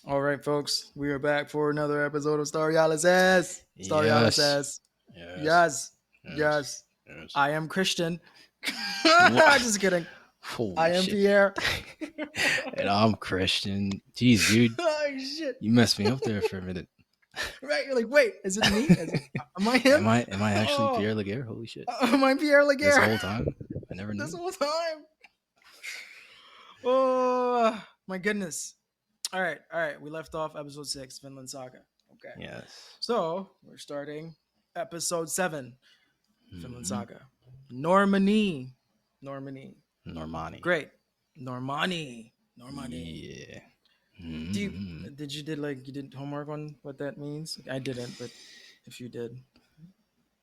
All right, folks, we are back for another episode of Storyalises. Yes. Storyalises. Yes. Yes, Yes. yes. Yes. I am Christian. What? Just kidding. I Holy am shit. Pierre. And I'm Christian. Jeez, dude. Oh shit! You messed me up there for a minute. Right? You're like, wait, is it me? Am I him? Am I actually Oh, Pierre Laguerre? Holy shit. am I Pierre This Laguerre? whole time? I never This knew. whole time. Oh my goodness! All right. We left off episode 6, Vinland Saga. Okay, Yes. so we're starting episode 7. Vinland Mm-hmm. Saga. Normandy. Normandy. Normani. Great. Normani. Normani. Yeah. Do you Mm-hmm. you did homework on what that means? I didn't, but if you did.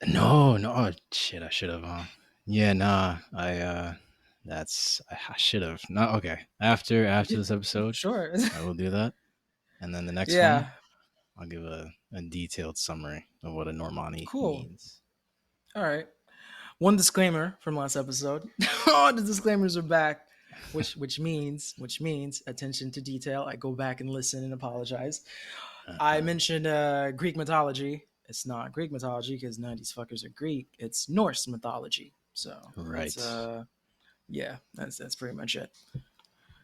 No, no. Oh, shit, I should have. Yeah, nah. I should have. No, okay. After this episode, Sure. I will do that. And then the next one, Yeah. I'll give a detailed summary of what a Normani Cool. means. All right. One disclaimer from last episode. Oh, the disclaimers are back. Which means attention to detail. I go back and listen and apologize. I Uh-huh. mentioned Greek mythology. It's not Greek mythology because none of these fuckers are Greek. It's Norse mythology. So it's Right. yeah, that's pretty much it.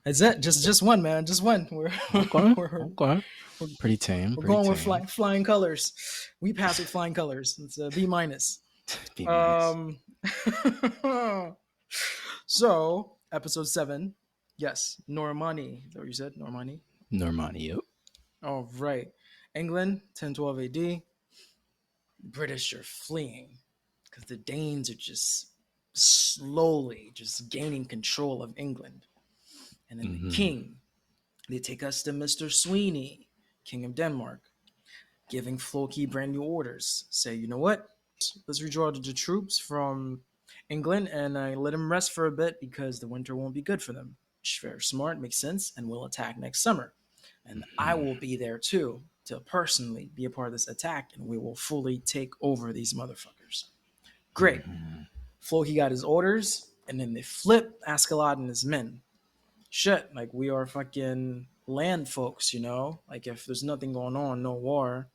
That's it. Just one, man. Just one. We're Okay. we're, Okay. we're, Pretty tame. we're Pretty going with tame. flying colors. We pass with flying colors. It's a B minus. B minus. Um. So episode 7. Yes, Normani. Is that what you said? Normani. Normani. Yep. All right. England, 1012 AD. British are fleeing because the Danes are just slowly just gaining control of England. And then the Mm-hmm. king, they take us to Mr. Sweeney, King of Denmark, giving Floki brand new orders. Say, you know what? Let's redraw the troops from England and let them rest for a bit because the winter won't be good for them. Very smart, makes sense, and we'll attack next summer. And I Mm-hmm. will be there too to personally be a part of this attack, and we will fully take over these motherfuckers. Great. Mm-hmm. Floki got his orders, and then they flip Askeladd and his men. Shit, like we are fucking land folks, you know? Like if there's nothing going on, no war,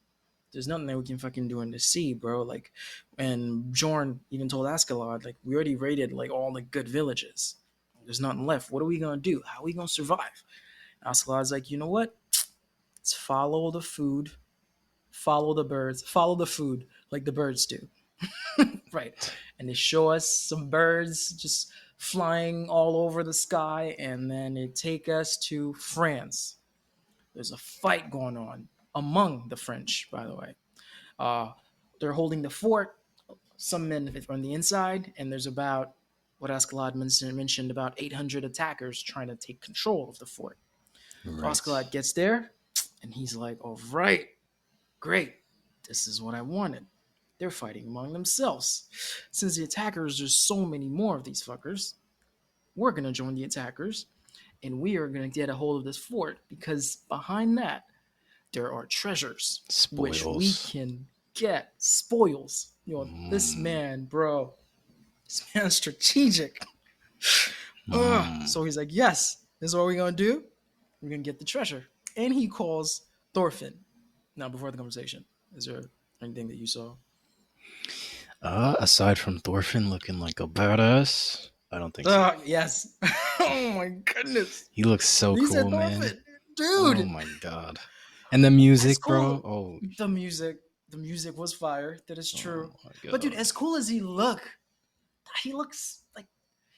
there's nothing that we can fucking do in the sea, bro. Like, and Jorn even told Askeladd, like, we already raided like all the good villages. There's nothing left. What are we gonna do? How are we gonna survive? Askeladd's like, you know what? Let's follow the food, follow the birds, follow the food like the birds do. Right. And they show us some birds just flying all over the sky, and then they take us to France. There's a fight going on among the French, by the way. Uh, they're holding the fort. Some men on the inside, and there's about what Askeladd mentioned about 800 attackers trying to take control of the fort. Askeladd Right. gets there, and he's like, "All right, great. This is what I wanted." They're fighting among themselves. Since the attackers, there's so many more of these fuckers. We're gonna join the attackers, and we are gonna get a hold of this fort because behind that there are treasures which we Spoils. can get spoils. You know, this Mm. man, bro, this man's strategic. Mm. So he's like, yes, this is what we're gonna do. We're gonna get the treasure. And he calls Thorfinn. Now, before the conversation, is there anything that you saw? Aside from Thorfinn looking like a badass, I don't think so. Yes. Oh my goodness. He looks so He said cool, man. Thorfinn. Oh Dude, my god. And the as music, bro. cool. Oh, The music was fire. That is oh true. my But dude, god. as cool as he looks like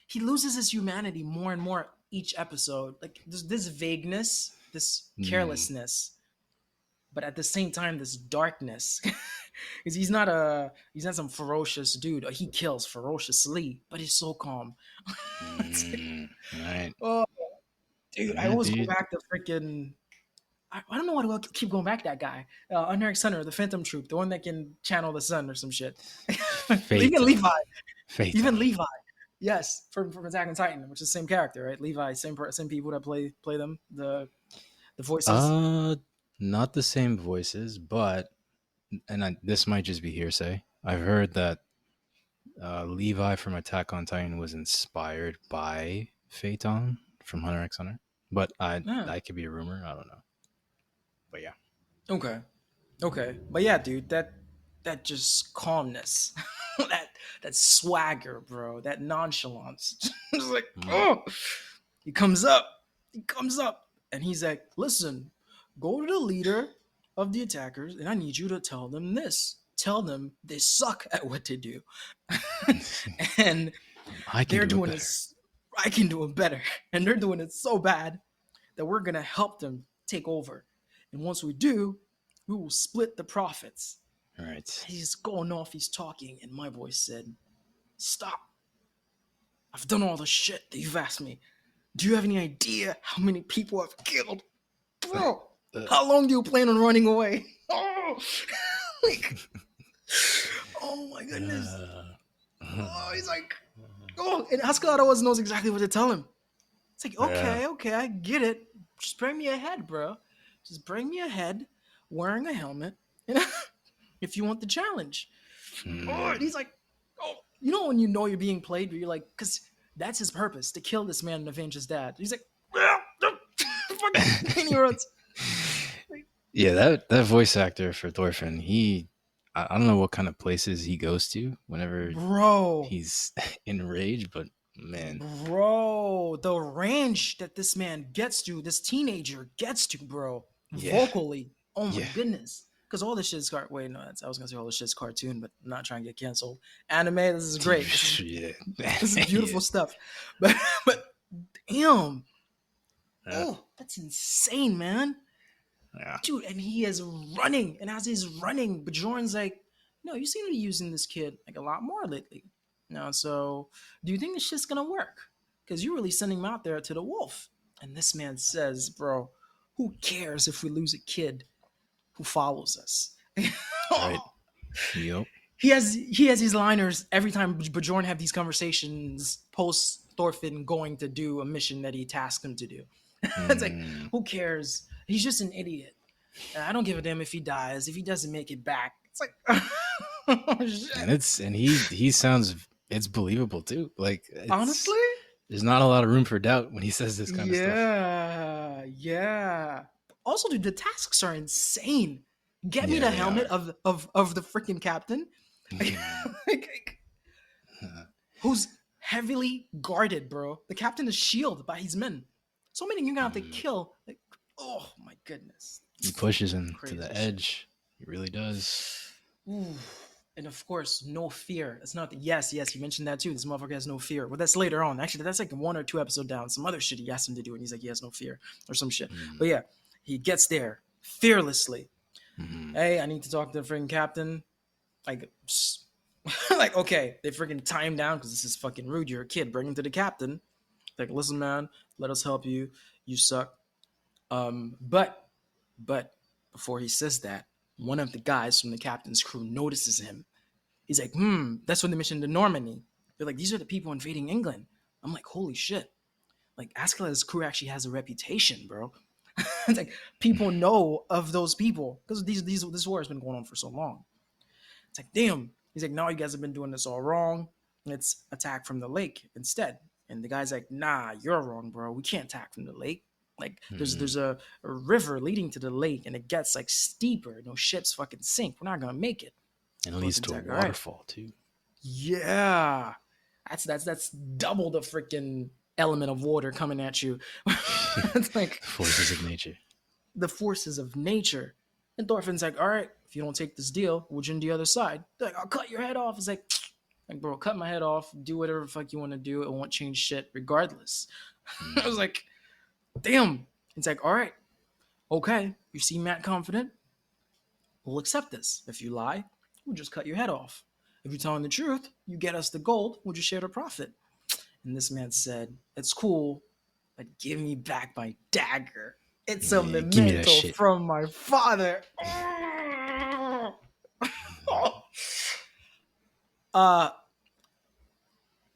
he loses his humanity more and more each episode. Like there's this vagueness, this Mm. carelessness, but at the same time, this darkness. Because he's not some ferocious dude. He kills ferociously, but he's so calm. It's like, Right. oh, dude, I Yeah, always go dude. back to freaking. I don't know why do I keep going back to that guy. Uneric Sunner, the Phantom Troop, the one that can channel the sun or some shit. Even Levi. Phaeton. Even Phaeton. Levi. Yes, from Attack on Titan, which is the same character, right? Levi, same people that play them, the voices. Uh, Not the same voices, but this might just be hearsay. I've heard that Levi from Attack on Titan was inspired by Phaeton from Hunter x Hunter, but I Yeah. that could be a rumor. I don't know. But yeah. Okay. Okay. But yeah, dude, that just calmness. that that swagger, bro. That nonchalance. It's like, Mm. oh. He comes up. He comes up and he's like, "Listen, go to the leader of the attackers and I need you to tell them this. Tell them they suck at what they do." And I can they're do it doing better. this. I can do it better. And they're doing it so bad that we're going to help them take over. And once we do, we will split the profits. All right. He's going off, he's talking, and my voice said, "Stop. I've done all the shit that you've asked me. Do you have any idea how many people I've killed? Bro, Uh, how long do you plan on running away?" Oh, like, oh my goodness. Oh, he's like, oh, and Ascalado always knows exactly what to tell him. It's like, yeah. okay, okay, I get it. Just bring me a head, bro. Just bring me a head wearing a helmet, and if you want the challenge. Oh, and Mm. he's like, oh, you know when you know you're being played, but you're like, because that's his purpose, to kill this man and avenge his dad. He's like, and he runs. Yeah, that voice actor for Thorfinn, I don't know what kind of places he goes to whenever Bro, he's enraged, but man, bro, the range that this man gets to, this teenager gets to, bro, yeah, vocally. Oh my yeah, goodness. Because all this shit's wait, no, I was gonna say all this shit's cartoon, but I'm not trying to get canceled. Anime, this is great. yeah, This is beautiful yeah, stuff. But but damn, yeah, oh, that's insane, man. yeah. Dude, and he is running. And as he's running, Bjorn's like, "No, you seem to be using this kid like a lot more lately. Now, so do you think this shit's gonna work? Because you're really sending him out there to the wolf." And this man says, "Bro, who cares if we lose a kid who follows us?" Right. Yep. He has these liners every time Bjorn have these conversations post Thorfinn going to do a mission that he tasked him to do. It's like, Mm. who cares? He's just an idiot. And I don't give a damn if he dies, if he doesn't make it back. It's like, oh, shit. And he sounds it's believable too. Like it's Honestly, there's not a lot of room for doubt when he says this kind of stuff. yeah, yeah. Also, dude, the tasks are insane. Get me Yeah, the they helmet are. of the freaking captain, who's heavily guarded, bro. The captain is shielded by his men. So many you're gonna have to Mm. kill. Like, oh my goodness, He pushes him to crazy the shit. edge. He really does. Ooh. And of course, no fear. It's not the yes, you mentioned that too. This motherfucker has no fear. Well, that's later on. Actually, that's like one or two episodes down. Some other shit he asked him to do, and he's like, he has no fear or some shit. Mm. But yeah, he gets there fearlessly. Mm. Hey, I need to talk to the freaking captain. Like, like, okay, they freaking tie him down because this is fucking rude. You're a kid. Bring him to the captain. Like, listen, man, let us help you. You suck. But before he says that, one of the guys from the captain's crew notices him. He's like, that's when they mentioned the Normandy. They're like, these are the people invading England. I'm like, holy shit. Like, Askela's crew actually has a reputation, bro. It's like people know of those people because this war has been going on for so long. It's like, damn. He's like, no, you guys have been doing this all wrong. Let's attack from the lake instead. And the guy's like, nah, you're wrong, bro. We can't attack from the lake. Like, there's Mm. a river leading to the lake, and it gets like steeper. No ships fucking sink. We're not gonna make it. And it leads Thorfinn's to a like, all right, waterfall too. yeah, that's double the freaking element of water coming at you. It's like Forces of nature. the forces of nature. And Thorfinn's like, all right, if you don't take this deal, we'll join the other side. They're like, I'll cut your head off. It's like, bro, cut my head off. Do whatever the fuck you want to do. It won't change shit regardless. I was Mm. like, damn. It's like, all right, okay. You seem that confident. We'll accept this. If you lie, we'll just cut your head off. If you're telling the truth, you get us the gold. We'll just share the profit. And this man said, it's cool, but give me back my dagger. It's a Yeah, give me that memento shit. from my father. uh,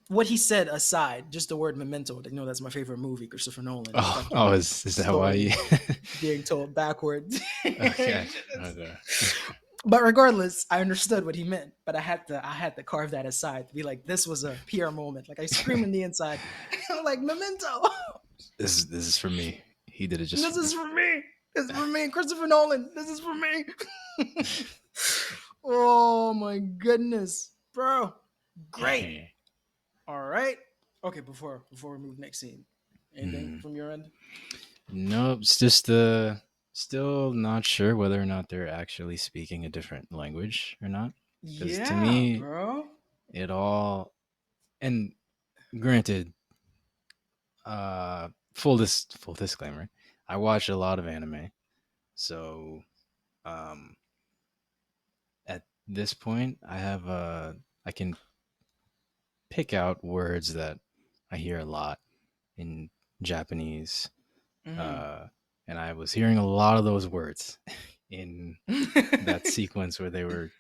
what he said aside, just the word memento. You know, that's my favorite movie, Christopher Nolan. Oh, is that why you? Being told backwards. Okay. Okay. But regardless, I understood what he meant. But I had to carve that aside to be like, this was a Pierre moment. Like I scream in the inside, I'm like, memento. This is for me. He did it just This for me. is for me. It's for me, Christopher Nolan. This is for me. Oh my goodness, bro. Great. All right. Okay, before we move next scene, anything Hmm. from your end? Nope, it's just still not sure whether or not they're actually speaking a different language or not. Because to Yeah, me, bro. it all, and granted, full disclaimer, I watch a lot of anime, so um, at this point, I can pick out words that I hear a lot in Japanese, uh, and I was hearing a lot of those words in that sequence where they were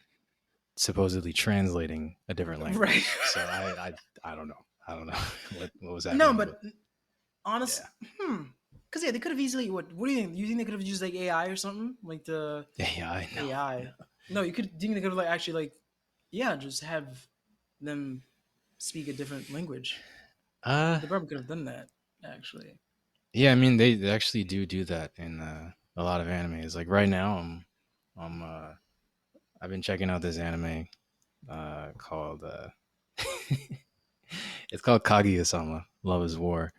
supposedly translating a different Right. language. So I don't know. I don't know what was No, happening, but but honest, yeah, because yeah, they could have easily. What do you think? You think they could have used like AI or something, like the yeah, I know. AI? No, you could. Do you think they could have like actually like, yeah, just have them speak a different language? Uh, They probably could have done that actually. yeah. I mean, they actually do that in a lot of animes. Like right now, I'm I've been checking out this anime called it's called Kaguya-sama Love is War.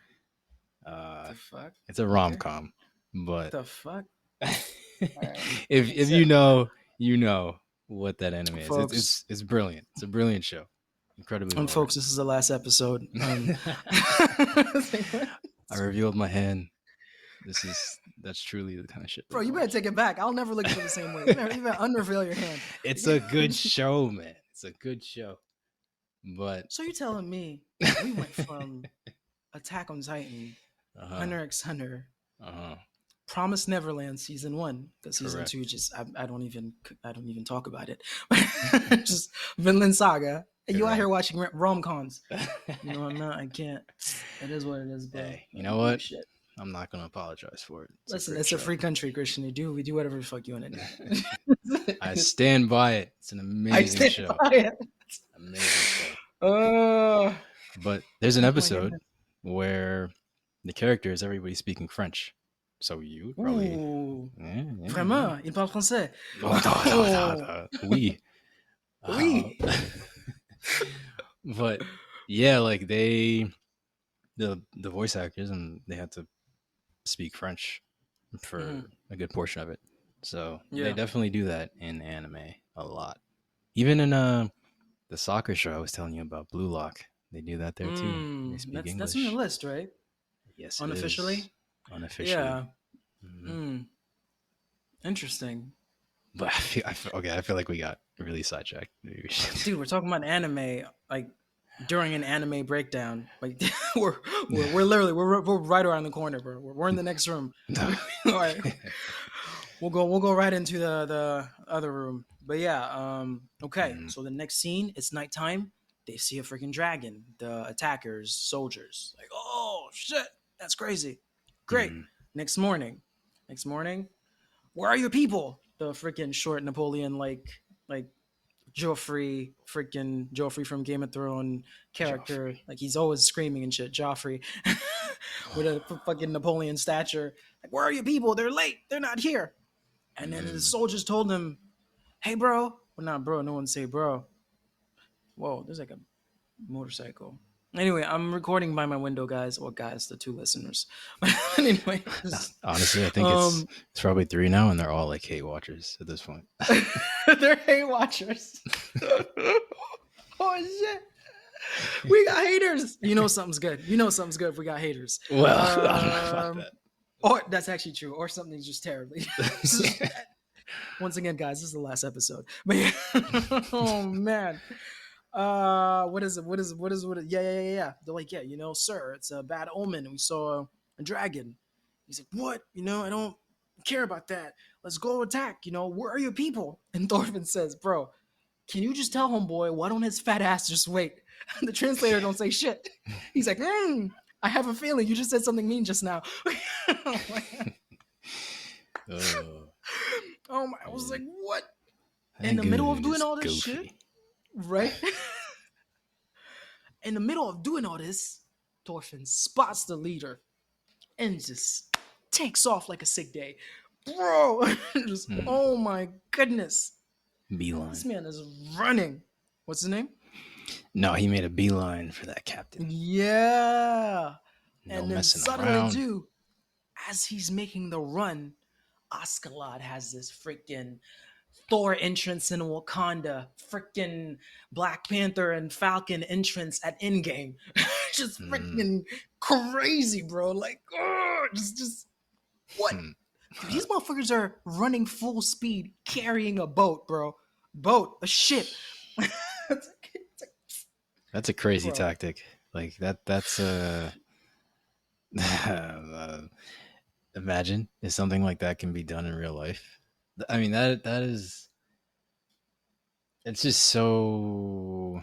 Uh, The fuck? it's a rom Okay. com, but The fuck? All right. if So, you know, you know what that anime is. It's folks, it's it's brilliant. It's a brilliant show. Incredibly well folks, written. this is the last episode. I revealed my hand. That's truly the kind of shit that Bro, I you better watch. take it back. I'll never look at it the same way. You better unreveal your hand. It's a good show, man. It's a good show. But So you're telling me we went from Attack on Titan, uh-huh. Hunter x Hunter, Uh-huh. Promised Neverland season 1, because season Correct. 2 just I don't even talk about it. Just Vinland Saga. And you out here Correct. watching rom coms. You know I'm not. I can't. It is what it is, bro. Hey, I you know don't give a what? shit. I'm not gonna apologize for it. It's a Listen, great it's a show. free country, Christian. We do whatever the fuck you want to I do. stand by it. It's an I amazing stand show. by it. Amazing show. Oh, But there's an oh my episode goodness. where the character is everybody speaking French. So you would probably, Ouh. yeah. Vraiment, il parle français. Oh, Oui. Uh, oui. but yeah, like the voice actors and they had to speak French Mhm. for a good portion of it. So they Yeah. definitely do that in anime a lot. Even in the soccer show I was telling you about, Blue Lock, they do that there too. They speak That's on the English. list, right? Yes, it is Unofficially. unofficially. Yeah. Hmm. Mm. Interesting. But okay. I feel like we got really sidetracked. Maybe we should. Dude, we're talking about anime like during an anime breakdown. Like we're literally we're right around the corner, bro. We're in the next room. No. All right. We'll go right into the other room. But yeah, okay. Mhm. So the next scene, it's nighttime. They see a freaking dragon. The attackers, soldiers, like, oh shit, that's crazy. Great. Mhm. Next morning. Next morning, where are your people? The freaking short Napoleon like Joffrey from Game of Thrones character. Joffrey. Like he's always screaming and shit. Joffrey with a fucking Napoleon stature. Like, where are your people? They're late. They're not here. And then the Mm. soldiers told him, "Hey, bro." Well, not bro. No one say bro. Whoa, there's like a motorcycle. Anyway, I'm recording by my window, guys. Well, guys, the two listeners. Anyway, Honestly, I think it's um, it's probably three now, and they're all like hate watchers at this point. they're hate watchers. Oh shit. We got haters. You know something's good. You know something's good if we got haters. Well, I don't know about that. Or that's actually true. Or something's just terribly. Once again, guys, this is the last episode. But yeah. Oh man. What is it? Yeah. They're like, yeah, sir, it's a bad omen. We saw a dragon. He's like, what? I don't care about that. Let's go attack. Where are your people? And Thorfinn says, bro, can you just tell homeboy, why don't his fat ass just wait? The translator don't say shit. He's like, I have a feeling you just said something mean just now. Oh my, I was like, what? In the middle of doing all this shit, right? In the middle of doing all this, Thorfinn spots the leader and just takes off like a sick day. bro. Just Hmm. oh my goodness, this Beeline. man is running. What's his name? No, he made a beeline for that captain. Yeah. No And then messing suddenly, around. too, as he's making the run, Askeladd has this freaking Thor entrance in Wakanda, freaking Black Panther and Falcon entrance at Endgame. Just Mm. freaking crazy, bro. Like, just what? Hmm. Dude, these motherfuckers are running full speed, carrying a boat, bro. Boat, a ship. It's like, That's a crazy bro. tactic. Like that's uh, imagine if something like that can be done in real life. I mean that is it's just so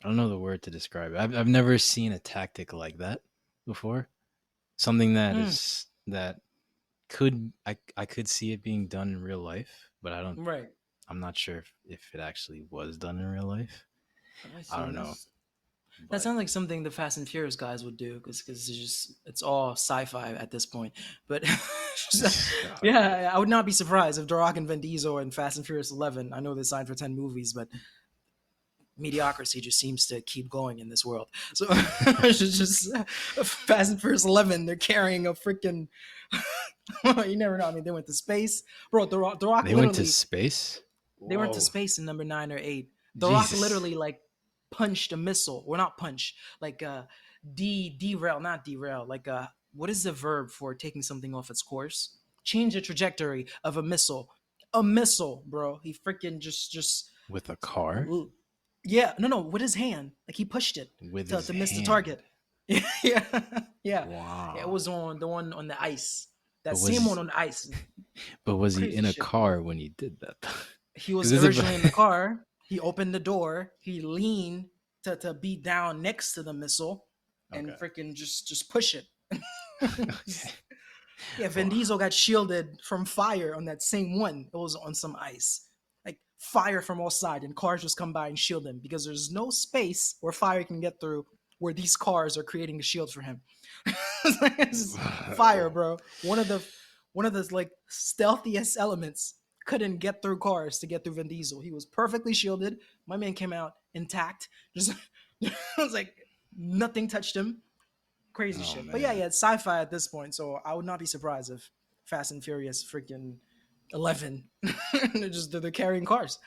I don't know the word to describe it. I've never seen a tactic like that before. Something that Mm, is that I could see it being done in real life, but right. I'm not sure if it actually was done in real life. I I see. don't know, That but sounds like something the Fast and Furious guys would do because it's all sci-fi at this point. But oh, yeah. yeah, I would not be surprised if The Rock and Vin Diesel in Fast and Furious 11. I know they signed for 10 movies, but mediocrity just seems to keep going in this world. So it's just Fast and Furious 11. They're carrying a freaking. You never know. I mean, they went to space, bro. The Rock They went to literally space. they went to Whoa, space in number 9 or 8. The Rock Jesus! literally like punched a missile, or not punch, like derail, not derail. Like what is the verb for taking something off its course? Change the trajectory of a missile. A missile, bro. He freaking just With a car, yeah, no, with his hand, like he pushed it with to his miss the hand. target. Yeah, yeah. It Wow. was on the one on the ice. That But same one was on the ice. but was he Crazy in a shit. car when he did that? He Because was there's originally in the a car. He opened the door. He leaned to be down next to the missile, and okay. freaking just push it. Okay. Yeah, Vin Well, Diesel got shielded from fire on that same one. It was on some ice, like fire from all sides, and cars just come by and shield him because there's no space where fire can get through. Where these cars are creating a shield for him. It's just fire, well, bro. One of the like stealthiest elements couldn't get through cars to get through Vin Diesel. He was perfectly shielded. My man came out intact. Just it was like nothing touched him. Crazy oh shit. But yeah, man, yeah, it's sci-fi at this point, so I would not be surprised if Fast and Furious freaking 11 they're carrying cars.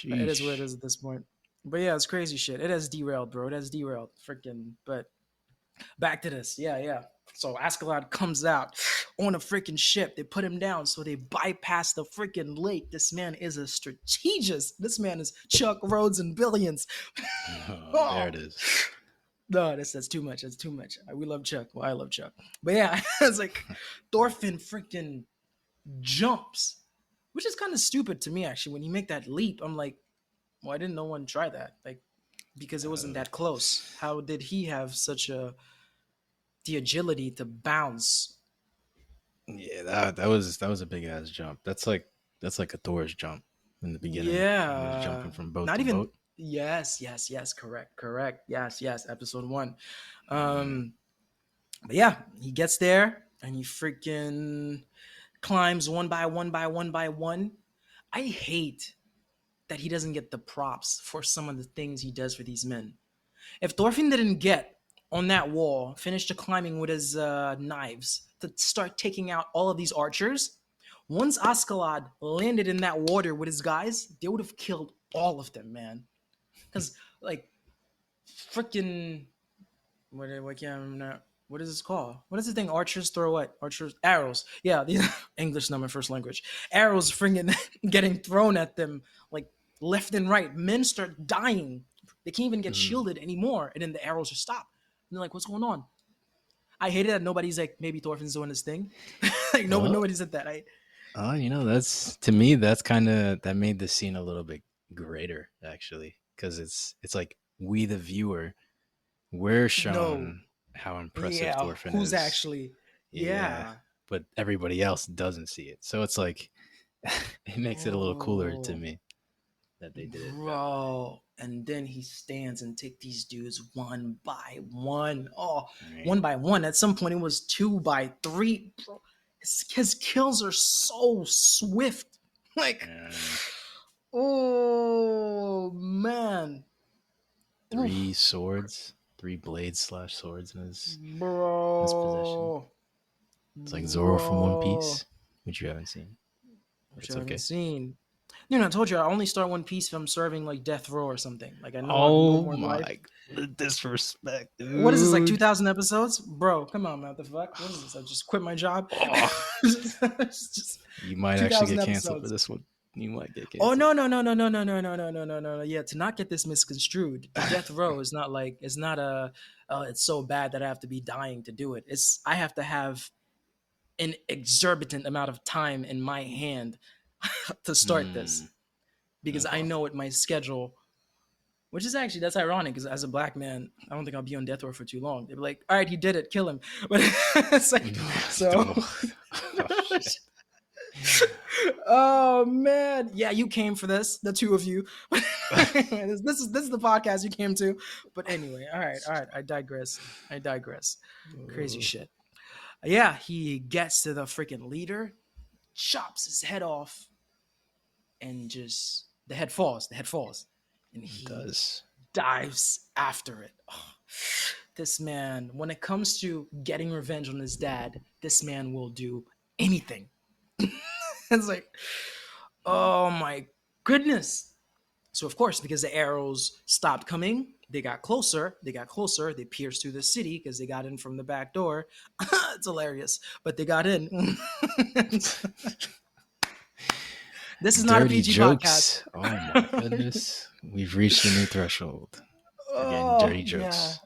It is what it sheesh. is at this point. But yeah, it's crazy shit. It has derailed, bro. It has derailed. Freaking. But back to this. Yeah, yeah. So Askeladd comes out on a freaking ship. They put him down, so they bypass the freaking lake. This man is a strategist. This man is Chuck Rhodes and billions. Oh, there it Oh is. no, that's too much. That's too much. We love Chuck. Well, I love Chuck. But yeah, it's like Thorfinn freaking jumps, which is kind of stupid to me actually. When you make that leap, I'm like, why didn't no one try that? Like because it wasn't Uh, that close. How did he have such a the agility to bounce? yeah, that was a big ass jump. That's like a Thor's jump in the beginning when he's Yeah, jumping from boat not to even. boat. Yes. Correct. Yes. Episode 1. Yeah. Um, but yeah, he gets there and he freaking climbs one by one by one by one. I hate that he doesn't get the props for some of the things he does for these men. If Thorfinn didn't get on that wall, finish the climbing with his knives to start taking out all of these archers, once Askeladd landed in that water with his guys, they would have killed all of them, man. Because like freaking what can what is this called? What is the thing? Archers throw what? Archers arrows. Yeah, these English not my first language. Arrows freaking getting thrown at them like left and right. Men start dying. They can't even get Mm. shielded anymore, and then the arrows just stop. And they're like, "What's going on?" I hated that nobody's like, maybe Thorfinn's doing his thing. Like Well, nobody said that. I you know, that's to me that's kind of that made the scene a little bit greater actually because it's like we the viewer we're no, shown how impressive yeah. Thorfinn Who's is. actually? Yeah, Yeah. but everybody else doesn't see it. So it's like it makes it a little cooler to Oh. me that they did it that Bro, and then he stands and take these dudes one by one. Oh, way. Right? one by one. At some point, it was 2 by 3. Bro, His kills are so swift. Like, Yeah. oh man, Three oof, swords, three blades slash swords in his possession. bro, It's like Zoro from One bro, Piece, which you haven't seen, but which it's I haven't okay. seen. You know, I told you I only start One Piece if I'm serving like death row or something. Like I know I have no Oh more life. my, the disrespect, What is this, like dude. 2,000 episodes? Bro, come on, man. What the fuck? What is this? I just quit my job. Oh, Just you might actually 2,000 get canceled for episodes. this one. You might get Oh canceled. no no no no no no no no no no no no no! Yeah, to not get this misconstrued, the death row is not like it's not a. It's so bad that I have to be dying to do it. It's I have to have an exorbitant amount of time in my hand to start Hmm. this because I Okay. know what my schedule. Which is actually that's ironic because as a black man, I don't think I'll be on death row for too long. They'd be like, "All right, he did it, kill him." But it's like so. Oh shit. Oh man, yeah, you came for this, the two of you. This is the podcast you came to. But anyway, all right. I digress. I digress. Crazy shit. Yeah, he gets to the freaking leader, chops his head off, and just the head falls. The head falls, and It he does. dives after it. Oh, this man, when it comes to getting revenge on his dad, this man will do anything. It's like, oh my goodness. So of course, because the arrows stopped coming, they got closer. They got closer. They pierced through the city because they got in from the back door. It's hilarious, but they got in. This is not a Dirty PG podcast. jokes. Oh my goodness. We've reached a new threshold. We're getting Oh dirty yeah, jokes.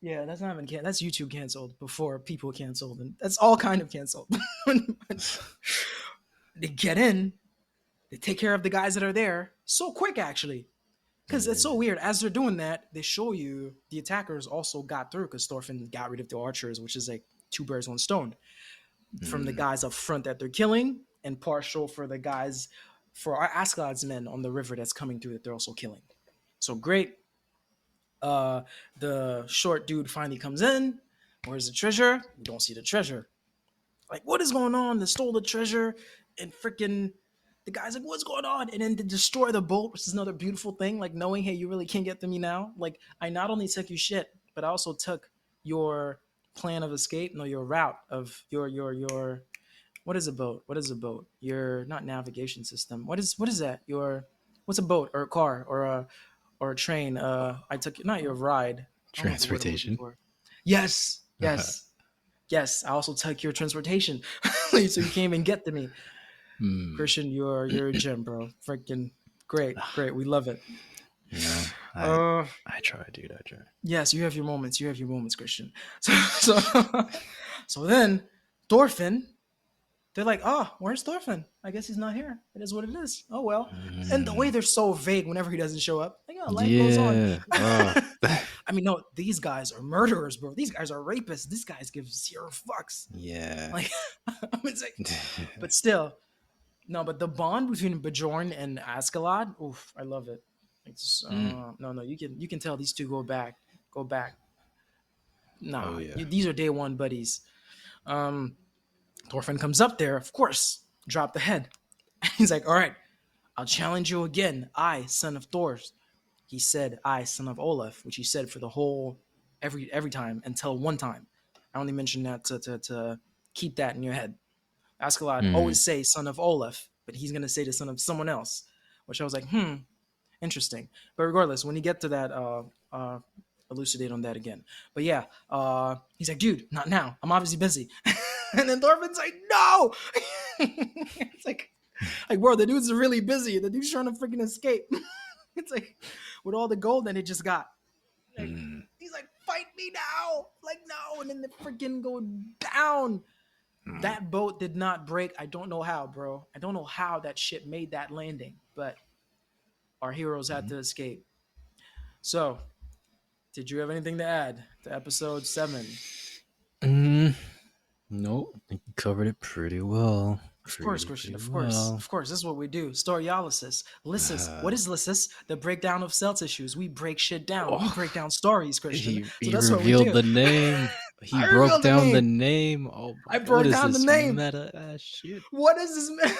yeah. That's not even that's YouTube canceled before people canceled, and that's all kind of canceled. They get in. They take care of the guys that are there so quick, actually. Because it's so Mm. weird. As they're doing that, they show you the attackers also got through because Thorfinn got rid of the archers, which is like two birds, one stone. From the Mm. guys up front that they're killing, and partial for the guys, for our Askeladd's men on the river that's coming through that they're also killing. So great. Uh, the short dude finally comes in. Where's the treasure? We don't see the treasure. Like, what is going on? They stole the treasure, and freaking the guy's like, what's going on? And then to destroy the boat, which is another beautiful thing. Like knowing, hey, you really can't get to me now. Like I not only took you shit, but I also took your plan of escape, no, your route of your. What is a boat? What is a boat? Your not navigation system. What is that? Your what's a boat or a car or a train? I took not your ride. I don't know the word I'm looking Transportation. for. Yes, yes, yes. I also took your transportation, so you can't even get to me. Hmm. Christian, you're a gem, bro. Freaking great, great. We love it. You know, I Uh, I try, dude. I try. yes, you have your moments. You have your moments, Christian. So then, Thorfinn, they're like, oh, where's Thorfinn? I guess he's not here. It is what it is. Oh well. And the way Mm. they're so vague whenever he doesn't show up, like, oh, life goes on. Yeah. Oh. I mean, no, these guys are murderers, bro. These guys are rapists. These guys give zero fucks. Yeah. Like, it's like, but still, no, but the bond between Bjorn and Askeladd, oof, I love it. It's Mm. no, you can tell these two go back. Oh Nah, yeah. these are day one buddies. Um, Thorfinn comes up there, of course, drop the head. He's like, all right, I'll challenge you again. I, son of Thor. He said, I, son of Olaf, which he said for the whole every time until one time. I only mentioned that to keep that in your head. Askeladd Mm. always say son of Olaf, but he's gonna say the son of someone else, which I was like, interesting. But regardless, when you get to that, elucidate on that again. But yeah, he's like, dude, not now. I'm obviously busy. And then Thorfinn's like, no. It's like, bro, the dude's really busy. The dude's trying to freaking escape. It's like with all the gold that he just got. Like, Mm. he's like, fight me now. Like, no. And then they freaking go down. Mm. That boat did not break. I don't know how, bro. I don't know how that ship made that landing, but our heroes had Mm. to escape. So, did you have anything to add to episode 7? Mm. Nope. I think you covered it pretty well. Of course, Pretty Christian. pretty Of course. well. Of course. This is what we do. Storyalysis. Lysis. What is lysis? The breakdown of cell tissues. We break shit down. We Oh, break down stories, Christian. he So he that's what we revealed do. the name. He I broke revealed the down the name. name. Oh my I god, what broke is down the this name. meta ass shit? What is this man?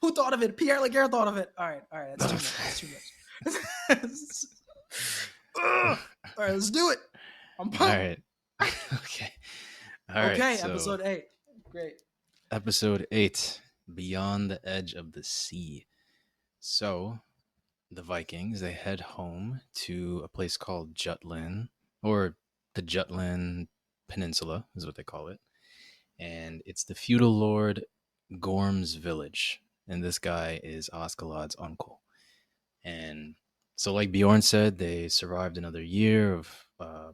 Who thought of it? Pierre Laguerre thought of it. All right. That's too much. That's too much. Ugh. All right, let's do it. I'm All pumped. right. Okay. All right. Okay, So, episode 8. Great. episode 8, Beyond the Edge of the Sea. So, the Vikings, they head home to a place called Jutland, or the Jutland Peninsula is what they call it. And it's the feudal lord Gorm's village. And this guy is Askeladd's uncle. And so, like Bjorn said, they survived another year of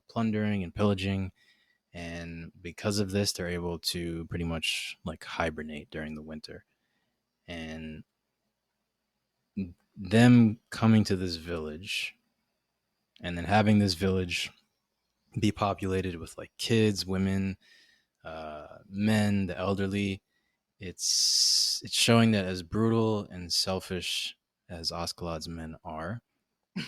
plundering and pillaging. And because of this, they're able to pretty much like hibernate during the winter. And them coming to this village and then having this village be populated with like kids, women, men, the elderly. It's showing that as brutal and selfish as Askeladd's men are,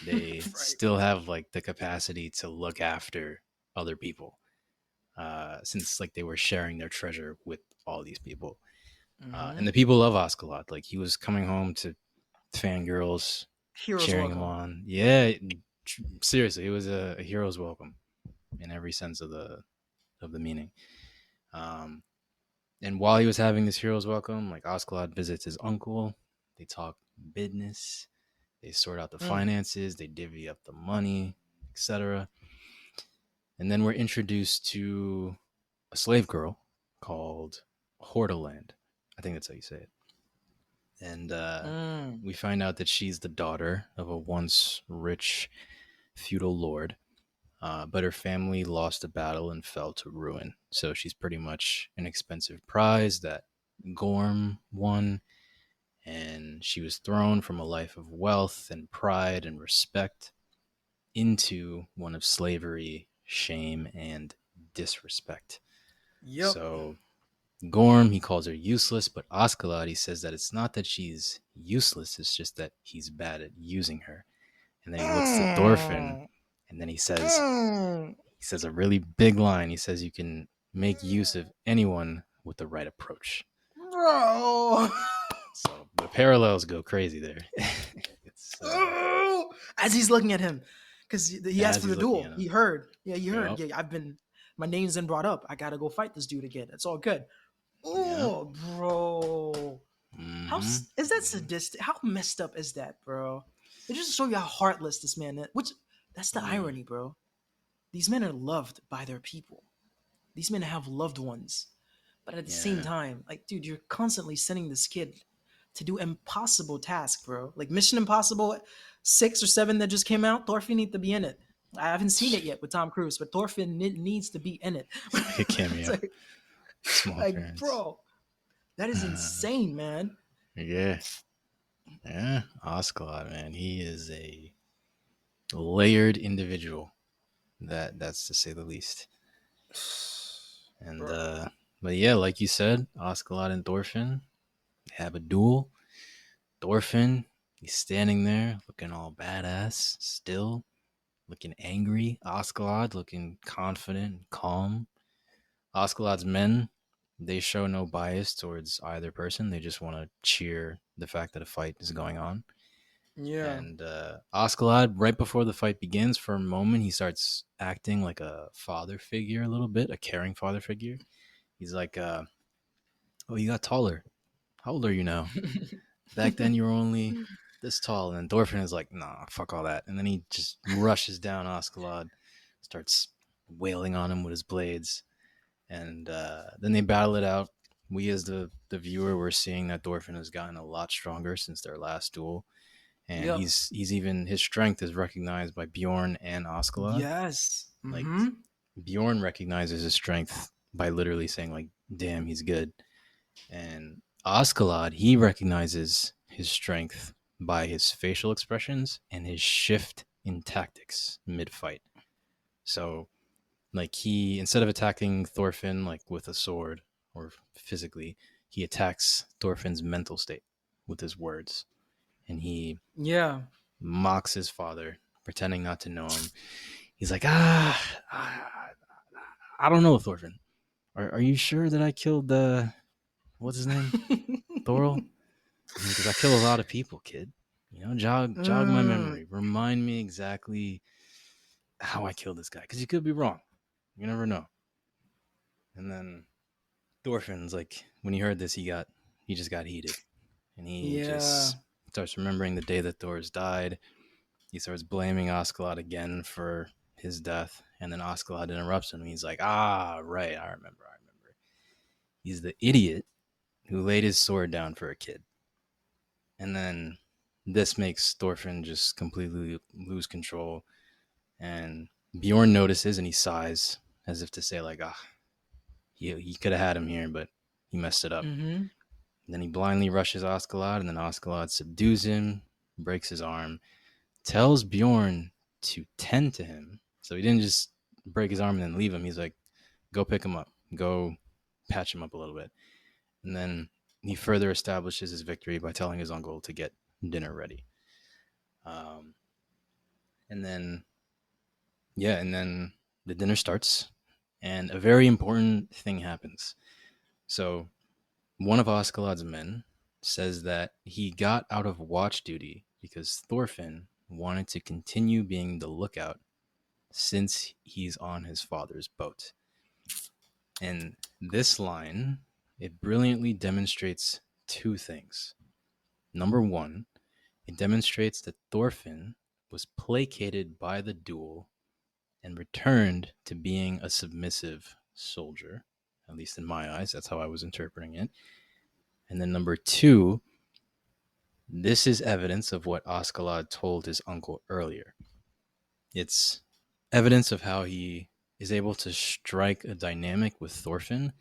they Right. still have like the capacity to look after other people. Since like they were sharing their treasure with all these people, and Mm-hmm. the people love Askeladd. Like he was coming home to fangirls, Heroes cheering him welcome. on. Yeah, seriously, it was a hero's welcome in every sense of the meaning. Um, and while he was having this hero's welcome, like Askeladd visits his uncle. They talk business. They sort out the Mm. finances. They divvy up the money, etc. And then we're introduced to a slave girl called Hordaland. I think that's how you say it. And Mm. we find out that she's the daughter of a once rich feudal lord, but her family lost a battle and fell to ruin. So she's pretty much an expensive prize that Gorm won, and she was thrown from a life of wealth and pride and respect into one of slavery, shame, and disrespect. Yep. So Gorm, he calls her useless, but Askeladd, he says that it's not that she's useless, it's just that he's bad at using her. And then he looks to Thorfinn, Mm. and then Mm. he says a really big line. He says you can make use of anyone with the right approach. Bro. So the parallels go crazy there. It's As he's looking at him, because he asked as for he's the looking at duel. He him. heard. Yeah, he heard. Yep. Yeah, my name's been brought up. I gotta go fight this dude again. It's all good. Yep. Oh, bro. Mm-hmm. Is that sadistic? How messed up is that, bro? It just show you how heartless this man is. Which, that's the Mm. irony, bro. These men are loved by their people. These men have loved ones. But at the same Yeah. time, like, dude, you're constantly sending this kid to do impossible tasks, bro. Like Mission Impossible 6 or 7 that just came out. Thorfinn needs to be in it. I haven't seen it yet with Tom Cruise, but Thorfinn needs to be in it. It's like a It's cameo. Small like, appearance. bro, that is insane, man. Yeah. Yeah. Askeladd, man. He is a layered individual. That's to say the least. And Bro. but yeah, like you said, Askeladd and Thorfinn, they have a duel. Thorfinn, he's standing there looking all badass, still looking angry. Askeladd looking confident and calm. Askeladd's men, they show no bias towards either person. They just want to cheer the fact that a fight is going on. Yeah. And Askeladd, right before the fight begins, for a moment, he starts acting like a father figure a little bit, a caring father figure. He's like, "Oh, you got taller. How old are you now? Back then, you were only this tall." And then Thorfinn is like, "Nah, fuck all that." And then he just rushes down Askeladd, starts wailing on him with his blades, and then they battle it out. We, as the viewer, we're seeing that Thorfinn has gotten a lot stronger since their last duel, and Yep. he's even his strength is recognized by Bjorn and Askeladd. Yes. Like Mm-hmm. Bjorn recognizes his strength by literally saying like, "Damn, he's good," and Askeladd, he recognizes his strength by his facial expressions and his shift in tactics mid fight. So like he, instead of attacking Thorfinn like with a sword or physically, he attacks Thorfinn's mental state with his words, and he Yeah. mocks his father, pretending not to know him. He's like, I don't know, Thorfinn. Are you sure that I killed what's his name? Thorol? Because I kill a lot of people, kid. Jog my Mm, memory. Remind me exactly how I killed this guy. Because you could be wrong. You never know. And then Thorfinn's like, when he heard this, he just got heated, and he yeah. just starts remembering the day that Thor's died. He starts blaming Askeladd again for his death, and then Askeladd interrupts him. He's like, "Ah, right, I remember. I remember. He's the idiot who laid his sword down for a kid." And then this makes Thorfinn just completely lose control, and Bjorn notices and he sighs as if to say, like, "Ah, he could have had him here, but he messed it up." Mm-hmm. And then he blindly rushes Askeladd, and then Askeladd subdues him, breaks his arm, tells Bjorn to tend to him. So he didn't just break his arm and then leave him. He's like, go pick him up, go patch him up a little bit. And then he further establishes his victory by telling his uncle to get dinner ready. Um, and then, yeah, and then the dinner starts, and a very important thing happens. So one of Askeladd's men says that he got out of watch duty because Thorfinn wanted to continue being the lookout since he's on his father's boat. And this line, it brilliantly demonstrates two things. Number one, it demonstrates that Thorfinn was placated by the duel and returned to being a submissive soldier. At least in my eyes, that's how I was interpreting it. And then number two, this is evidence of what Askeladd told his uncle earlier. It's evidence of how he is able to strike a dynamic with Thorfinn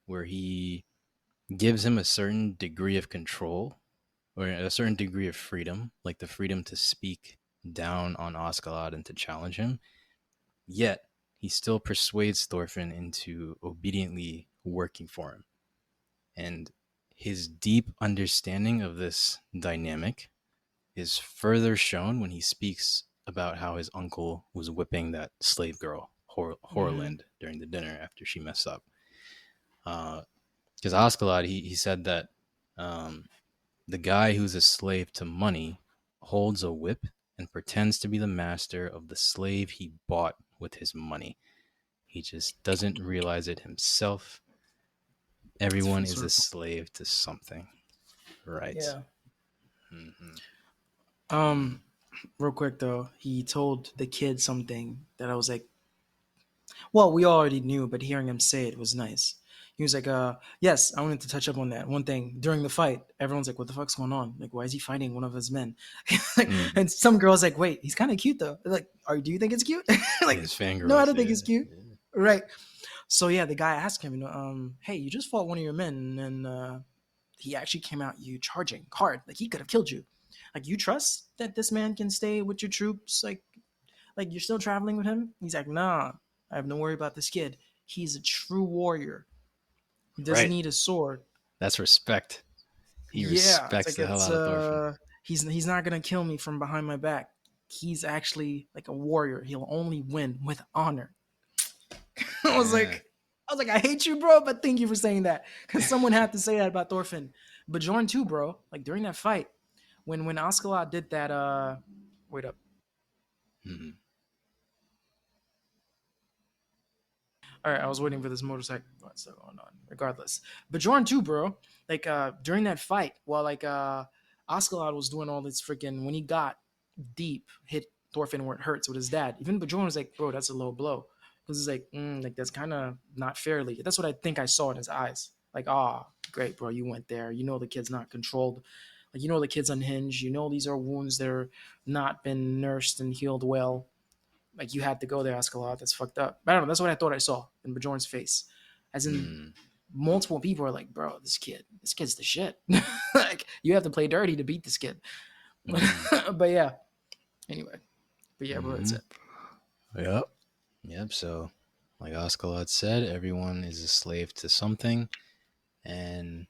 where he gives him a certain degree of control or a certain degree of freedom, like the freedom to speak down on Askeladd and to challenge him. Yet he still persuades Thorfinn into obediently working for him. And his deep understanding of this dynamic is further shown when he speaks about how his uncle was whipping that slave girl, Mm-hmm. Horland, during the dinner after she messed up. Because Askeladd, he said that um, the guy who's a slave to money holds a whip and pretends to be the master of the slave he bought with his money. He just doesn't realize it himself. It's Everyone full is a circle. slave to something. Right. Yeah. Mm-hmm. Um, Real quick though, he told the kid something that I was like, well, we already knew, but hearing him say it was nice. He was like, yes, I wanted to touch up on that one thing. During the fight, everyone's like, what the fuck's going on? Like, why is he fighting one of his men? Like, Mm-hmm. and some girls like, wait, he's kind of cute though. They're like, do you think it's cute? Yeah, Like, his no, I fangirls. don't think Yeah. it's cute. Yeah. Right. So yeah, the guy asked him, hey, you just fought one of your men, and he actually came out you charging hard. Like he could have killed you. Like you trust that this man can stay with your troops? Like you're still traveling with him? He's like, nah, I have no worry about this kid. He's a true warrior. He doesn't Right. need a sword. That's respect. He Yeah, it's respects like the hell out of Thorfinn. he's not gonna kill me from behind my back. He's actually like a warrior. He'll only win with honor. I was Yeah. like, I hate you, bro, but thank you for saying that. Because someone had to say that about Thorfinn. But Jorn too, bro. Like during that fight, when Askeladd did that, wait up. Mm-hmm. All right, I was waiting for this motorcycle. What's going on? Regardless, but Jorn too, bro. Like during that fight, while Askeladd was doing all this freaking when he got deep, hit Thorfinn where it hurts with his dad. Even Bjorn was like, bro, that's a low blow. Because it's like that's kind of not fairly. That's what I think I saw in his eyes. Like, great, bro, you went there. You know the kid's not controlled. Like, you know the kid's unhinged. You know these are wounds that are not been nursed and healed well. Like, you had to go there, Askeladd. That's fucked up. But I don't know. That's what I thought I saw in Bjorn's face. As in, Mm-hmm. multiple people are like, bro, this kid's the shit. Like, you have to play dirty to beat this kid. Mm-hmm. But yeah, anyway. But yeah, bro, that's Mm-hmm. it. Yep. Yep. So, like Askeladd said, everyone is a slave to something. And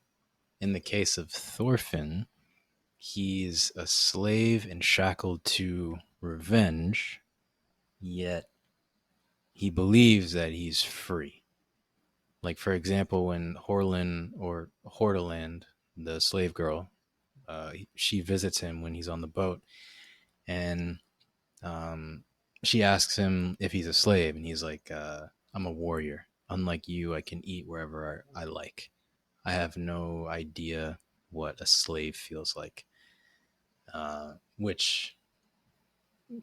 in the case of Thorfinn, he's a slave and shackled to revenge, yet he believes that he's free. Like for example, when Horlin or Hordaland, the slave girl, she visits him when he's on the boat, and she asks him if he's a slave, and he's like, "I'm a warrior. Unlike you, I can eat wherever I like. I have no idea what a slave feels like." Which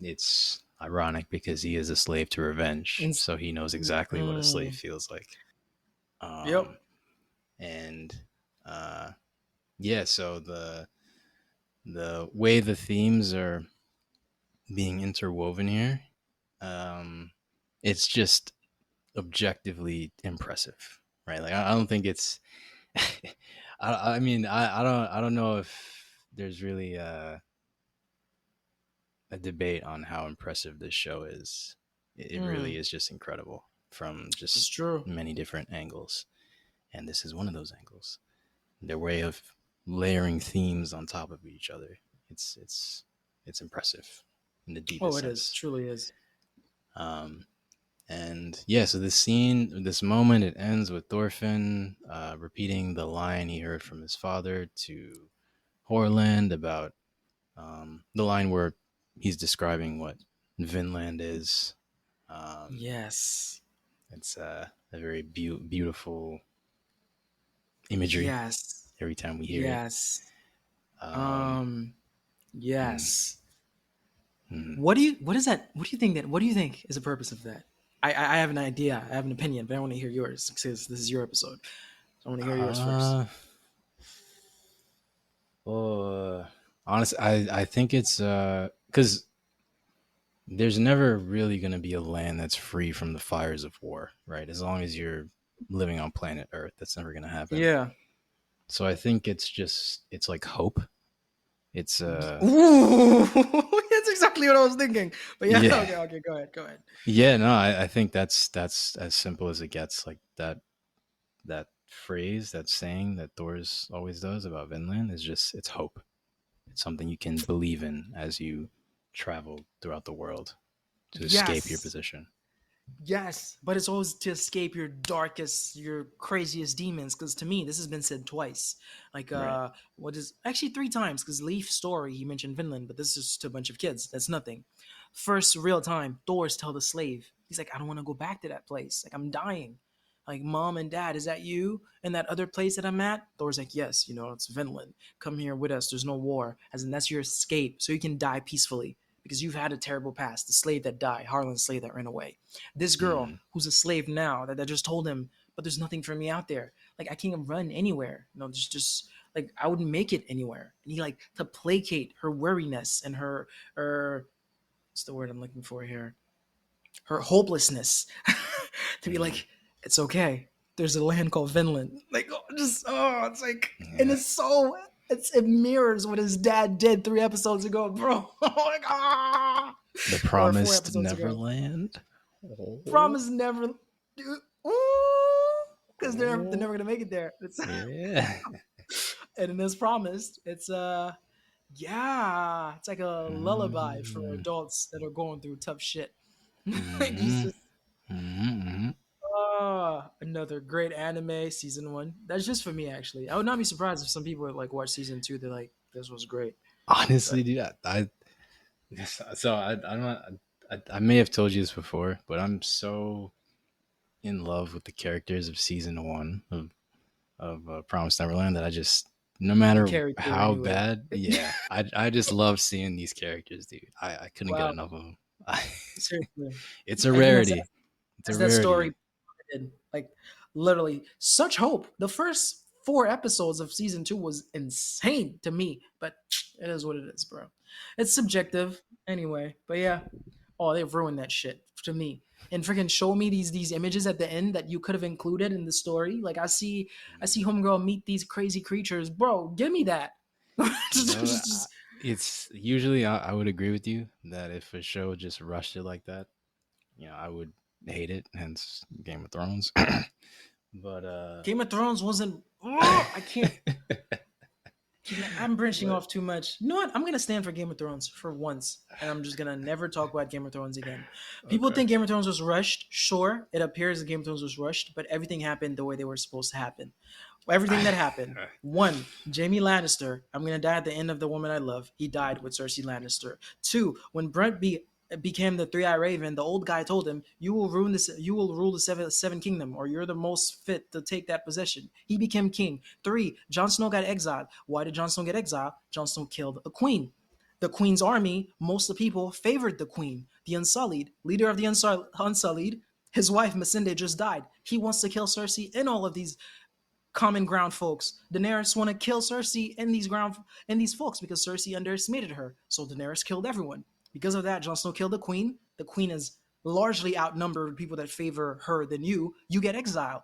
it's ironic because he is a slave to revenge, Ins- so he knows exactly what a slave mm, feels like. yep. Um, and uh, yeah, so the way the themes are being interwoven here, um, it's just objectively impressive, right? Like I don't think it's. I mean I don't know if there's really a debate on how impressive this show is. It really Mm, is just incredible from it's just true. many different angles, and this is one of those angles. Their way of layering themes on top of each other. It's impressive in the Oh, deepest it is. sense. Truly is. Um, and yeah, so this scene, this moment, it ends with Thorfinn repeating the line he heard from his father to Horland about the line where he's describing what Vinland is. Um, Yes. it's a very beautiful imagery Yes. every time we hear it. Yes. Um, Um. mm, Yes. mm. What do you? What is that? What do you think that? What do you think is the purpose of that? I have an idea. I have an opinion, but I want to hear yours because this is your episode. So I want to hear yours first. Uh, well, honestly, I think it's because there's never really going to be a land that's free from the fires of war, right? As long as you're living on planet Earth, that's never going to happen. Yeah. So I think it's like hope. It's Ooh, that's exactly what I was thinking. But yeah, yeah. okay, okay, go ahead, go ahead. Yeah, no, I think that's as simple as it gets. Like that phrase, that saying that Thor's always does about Vinland is just it's hope. It's something you can believe in as you travel throughout the world to escape your Yes, position. yes, but it's always to escape your darkest, your craziest demons. Because to me, this has been said twice. Like, Right. what is actually three times? Because Leaf's story, he mentioned Finland, but this is to a bunch of kids. That's nothing. First real time, Thor's tell the slave. He's like, I don't want to go back to that place. Like, I'm dying. Like, mom and dad, is that you? And that other place that I'm at? Thor's like, yes, it's Vinland. Come here with us. There's no war. As in, that's your escape, so you can die peacefully because you've had a terrible past. The slave that died, Harlan's slave that ran away. This girl Mm, who's a slave now that just told him, but there's nothing for me out there. Like I can't run anywhere. Just like I wouldn't make it anywhere. And he like to placate her weariness and her what's the word I'm looking for here? Her hopelessness. To be mm, like, it's okay. There's a land called Vinland. Like it's like and yeah. it's so it mirrors what his dad did 3 episodes ago, bro. Like, The or four promised episodes ago. Neverland. Oh, Promise never, because they're oh, never gonna make it there. It's, yeah. and in this promised, it's yeah, it's like a lullaby for Mm, adults that are going through tough shit. Like he's mm, just mm, another great anime season 1. That's just for me actually. I would not be surprised if some people like watch season 2. They're like, this was great. honestly, But dude, so I don't I may have told you this before, but I'm so in love with the characters of season one of Promised Neverland that I just no you matter carry through how anyway. bad, yeah, I just love seeing these characters, dude. I couldn't get Wow, enough of them. seriously. It's a And then rarity. It's a as that story rarity. ended, like literally such hope. The first 4 episodes of season 2 was insane to me, but it is what it is, bro. It's subjective anyway. But yeah, oh, they've ruined that shit to me. And freaking show me these images at the end that you could have included in the story. Like I see homegirl meet these crazy creatures, bro. Give me that. You know, Just it's usually I would agree with you that if a show just rushed it like that, I would hate it. Hence, Game of Thrones. But Game of Thrones wasn't. Oh, I can't I'm branching But off too much. You know what? I'm gonna stand for Game of Thrones for once, and I'm just gonna never talk about Game of Thrones again. People okay. think Game of Thrones was rushed. Sure, it appears that Game of Thrones was rushed, but everything happened the way they were supposed to happen. Everything that happened. One, Jamie Lannister. I'm gonna die at the end of The Woman I Love. He died with Cersei Lannister. Two, when became the Three Eye Raven, the old guy told him, "You will ruin this. You will rule the seven kingdom, or you're the most fit to take that position." He became king. Three, Jon Snow got exiled. Why did Jon Snow get exiled? Jon Snow killed a queen. The queen's army, most of the people favored the queen. The Unsullied, leader of the Unsullied, his wife Missandei just died. He wants to kill Cersei and all of these common ground folks. Daenerys want to kill Cersei and these folks because Cersei underestimated her. So Daenerys killed everyone. Because of that, Jon Snow killed the queen. The queen is largely outnumbered people that favor her than you. You get exiled.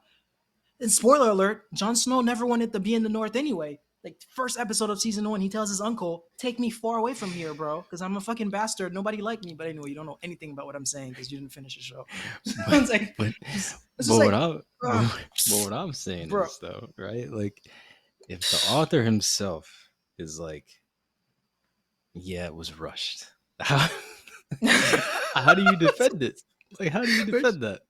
And spoiler alert, Jon Snow never wanted to be in the North anyway. Like first episode of season one, he tells his uncle, "Take me far away from here, bro, because I'm a fucking bastard. Nobody liked me." But anyway, you don't know anything about what I'm saying because you didn't finish the show. So but it's like, but it's just but what like, I uh, but what I'm saying bro, is though, right? Like if the author himself is like, yeah, it was rushed. How how do you defend it? Like how do you defend that?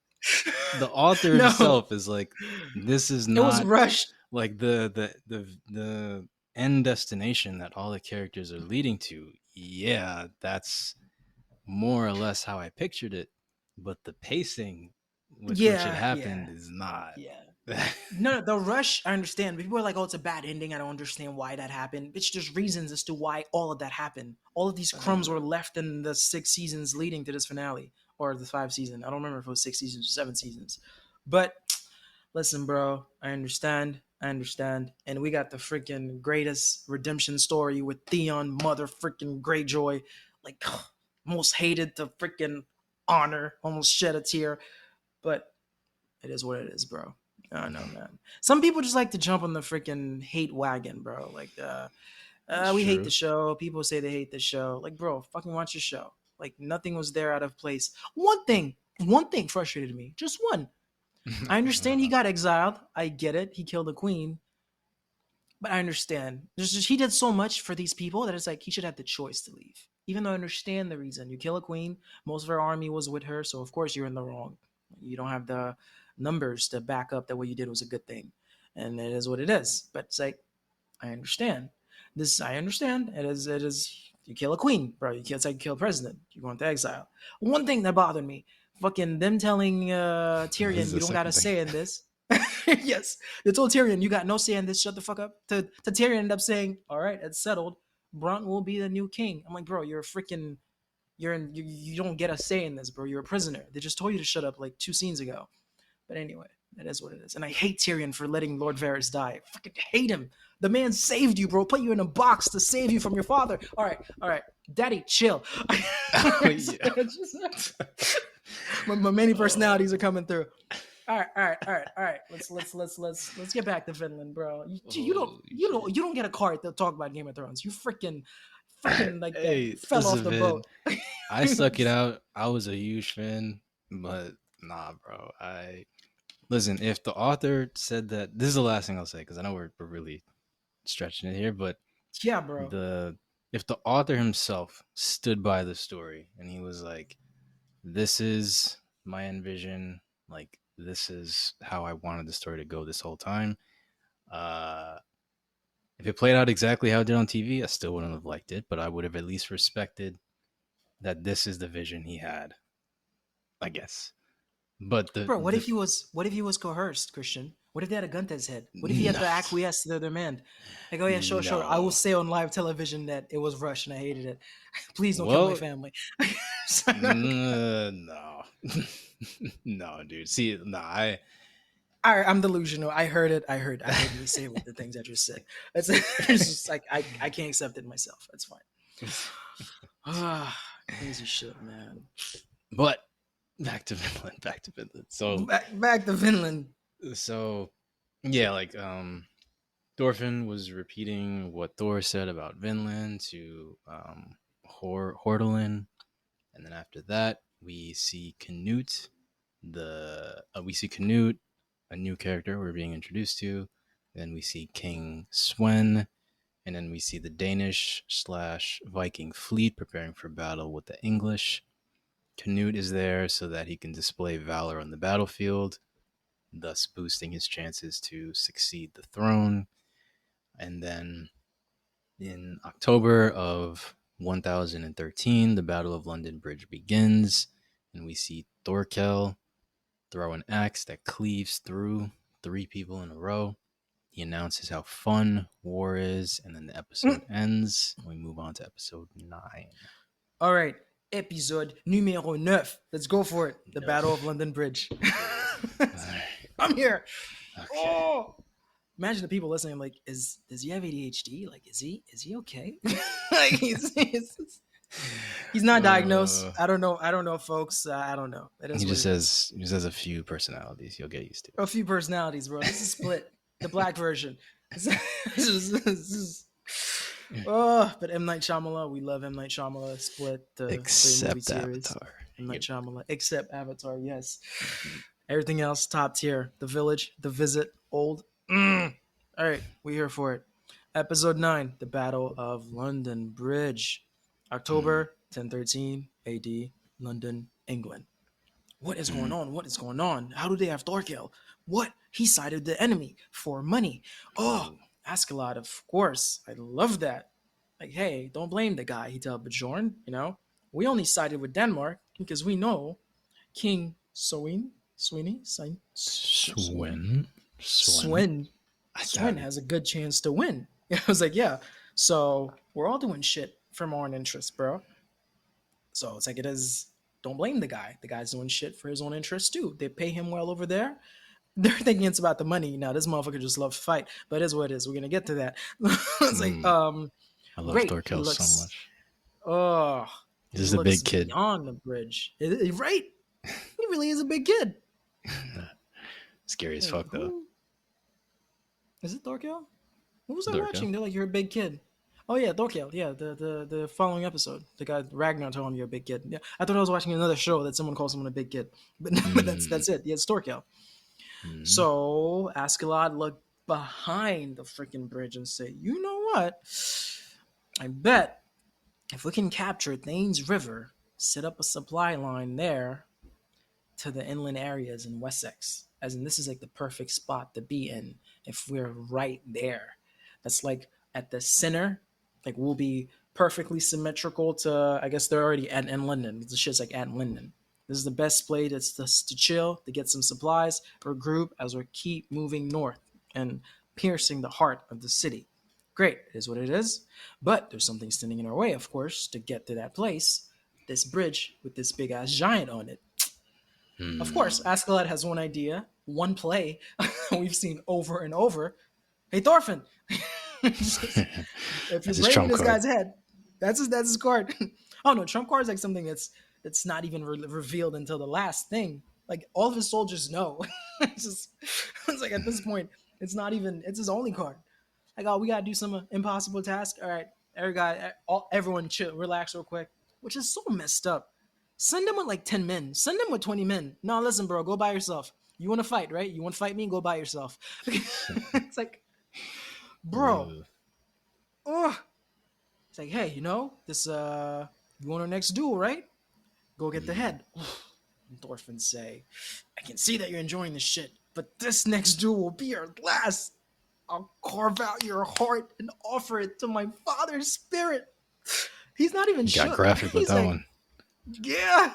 The author no, himself is like, this is it was not rushed. like the end destination that all the characters are leading to. Yeah, that's more or less how I pictured it, but the pacing with which it Yeah, yeah, happened is not. yeah. No, no, the rush, I understand. But people are like, "Oh, it's a bad ending. I don't understand why that happened." It's just reasons as to why all of that happened. All of these crumbs were left in the 6 seasons leading to this finale, or the 5 season. I don't remember if it was 6 seasons or 7 seasons. But listen, bro, I understand. I understand. And we got the freaking greatest redemption story with Theon, mother freaking Greyjoy, like most hated to freaking honor, almost shed a tear. But it is what it is, bro. I don't know, man. Some people just like to jump on the freaking hate wagon, bro. Like, It's we hate true. the show. People say they hate the show. Like, bro, fucking watch the show. Like, nothing was there out of place. One thing frustrated me. Just one. I understand he got exiled. I get it. He killed the queen. But I understand. There's just, he did so much for these people that it's like he should have the choice to leave. Even though I understand the reason. You kill a queen, most of her army was with her, so of course you're in the wrong. You don't have the numbers to back up that what you did was a good thing. And it is what it is. But it's like, I understand. This I understand. It is you kill a queen, bro. It's like you kill a president. You go into exile. One thing that bothered me, fucking them telling This is Tyrion, the you don't got second a thing. say in this. Yes, they told Tyrion, you got no say in this. Shut the fuck up. To Tyrion ended up saying, all right, it's settled. Bronn will be the new king. I'm like, bro, you're a freaking, you don't get a say in this, bro. You're a prisoner. They just told you to shut up like 2 scenes ago. But anyway, that is what it is. And I hate Tyrion for letting Lord Varys die. I fucking hate him. The man saved you, bro. Put you in a box to save you from your father. All right. Daddy, chill. Oh yeah. My many Oh, personalities are coming through. All right. Let's get back to Finland, bro. holy shit. You don't get a card to talk about Game of Thrones. You freaking like that Hey, fell off listen, the man. boat. I stuck it out. I was a huge fan, but nah, bro. I listen. If the author said that, this is the last thing I'll say because I know we're really stretching it here. But Yeah, bro. the if the author himself stood by the story and he was like, "This is my envision. Like this is how I wanted the story to go this whole time." Uh, if it played out exactly how it did on TV, I still wouldn't have liked it, but I would have at least respected that this is the vision he had, I guess. But Bro, what if he was coerced, Christian? What if they had a gun to his head? What if he had no, to acquiesce to their demand? Like, oh yeah, sure, sure. I will no. say on live television that it was rushed and I hated it. Please don't kill my Well, family. no, no, dude. See, no, I I'm delusional. I heard me say what the things I just said. It's just like I can't accept it myself. That's fine. Crazy shit, man. but back to Finland, back to Finland. Back to Finland. So yeah, like Thorfinn was repeating what Thor said about Vinland to Hordelin, and then after that we see Canute, a new character we're being introduced to. Then we see King Swen, And then we see the Danish / Viking fleet preparing for battle with the English. Canute is there so that he can display valor on the battlefield, thus boosting his chances to succeed the throne. And then in October of 1013, the Battle of London Bridge begins, and we see Thorkel throw an axe that cleaves through 3 people in a row. He announces how fun war is, and then the episode ends, and we move on to episode 9. All right, episode numéro 9. Let's go for it. The Neuf. Battle of London Bridge. Alright. I'm here. Okay. Oh, imagine the people listening. Like, does he have ADHD? Like, is he okay? Like, he's not diagnosed. I don't know, folks. I don't know. It is He what just it is. has a few personalities. You'll get used to. A few personalities, bro. This is Split, the black version. But M. Night Shyamalan, we love M. Night Shyamalan. Split, the movie Except series. Avatar. M. Night Shyamalan, except Avatar, yes. Everything else top tier. The Village, The Visit, Old. All right, we're here for it. Episode 9, The Battle of London Bridge, October 1013 AD, London, England. What is going on? What is going on? How do they have Thorkel? What? He sided the enemy for money. Oh, Askeladd, of course. I love that. Like, hey, don't blame the guy. He tell Bjorn, we only sided with Denmark because we know King Swen has a good chance to win. I was like, yeah. So we're all doing shit from our own interest, bro. So it's like it is. Don't blame the guy. The guy's doing shit for his own interest too. They pay him well over there. They're thinking it's about the money. Now this motherfucker just loves to fight, but it is what it is. We're gonna get to that. It's like, I love Thorkel so much. Oh, this is a big kid on the bridge, right? He really is a big kid. Scary as fuck though. Is it Thorkel? Who was I watching? They're like, you're a big kid. Oh yeah, Thorkel. Yeah, the following episode, the guy Ragnar told him you're a big kid. Yeah, I thought I was watching another show that someone calls someone a big kid, but that's it. Yeah, it's Thorkel. So Askeladd looked behind the freaking bridge and say, you know what? I bet if we can capture Thames River, set up a supply line there to the inland areas in Wessex, as in this is like the perfect spot to be in if we're right there. That's like at the center. Like we'll be perfectly symmetrical to, I guess they're already at in London. The shit's like at London. This is the best place that's just to chill, to get some supplies, regroup as we keep moving north and piercing the heart of the city. Great, it is what it is. But there's something standing in our way, of course, to get to that place. This bridge with this big ass giant on it. Of course, Askeladd has one idea, one play we've seen over and over. Hey, Thorfinn, if you're breaking this guy's head, that's his card. Oh no, trump card is like something that's not even revealed until the last thing. Like all of his soldiers know. it's like at this point, it's his only card. Like, oh, we gotta do some impossible task. All right, everyone chill, relax real quick, which is so messed up. Send them with like 10 men. Send them with 20 men. No, listen, bro, go by yourself. You want to fight, right? You want to fight me? Go by yourself. It's like, bro. It's like, hey, this, you want our next duel, right? Go get the head. And Thorfinn say, I can see that you're enjoying this shit, but this next duel will be your last. I'll carve out your heart and offer it to my father's spirit. He's not even shook. Got graphic with that one. Yeah.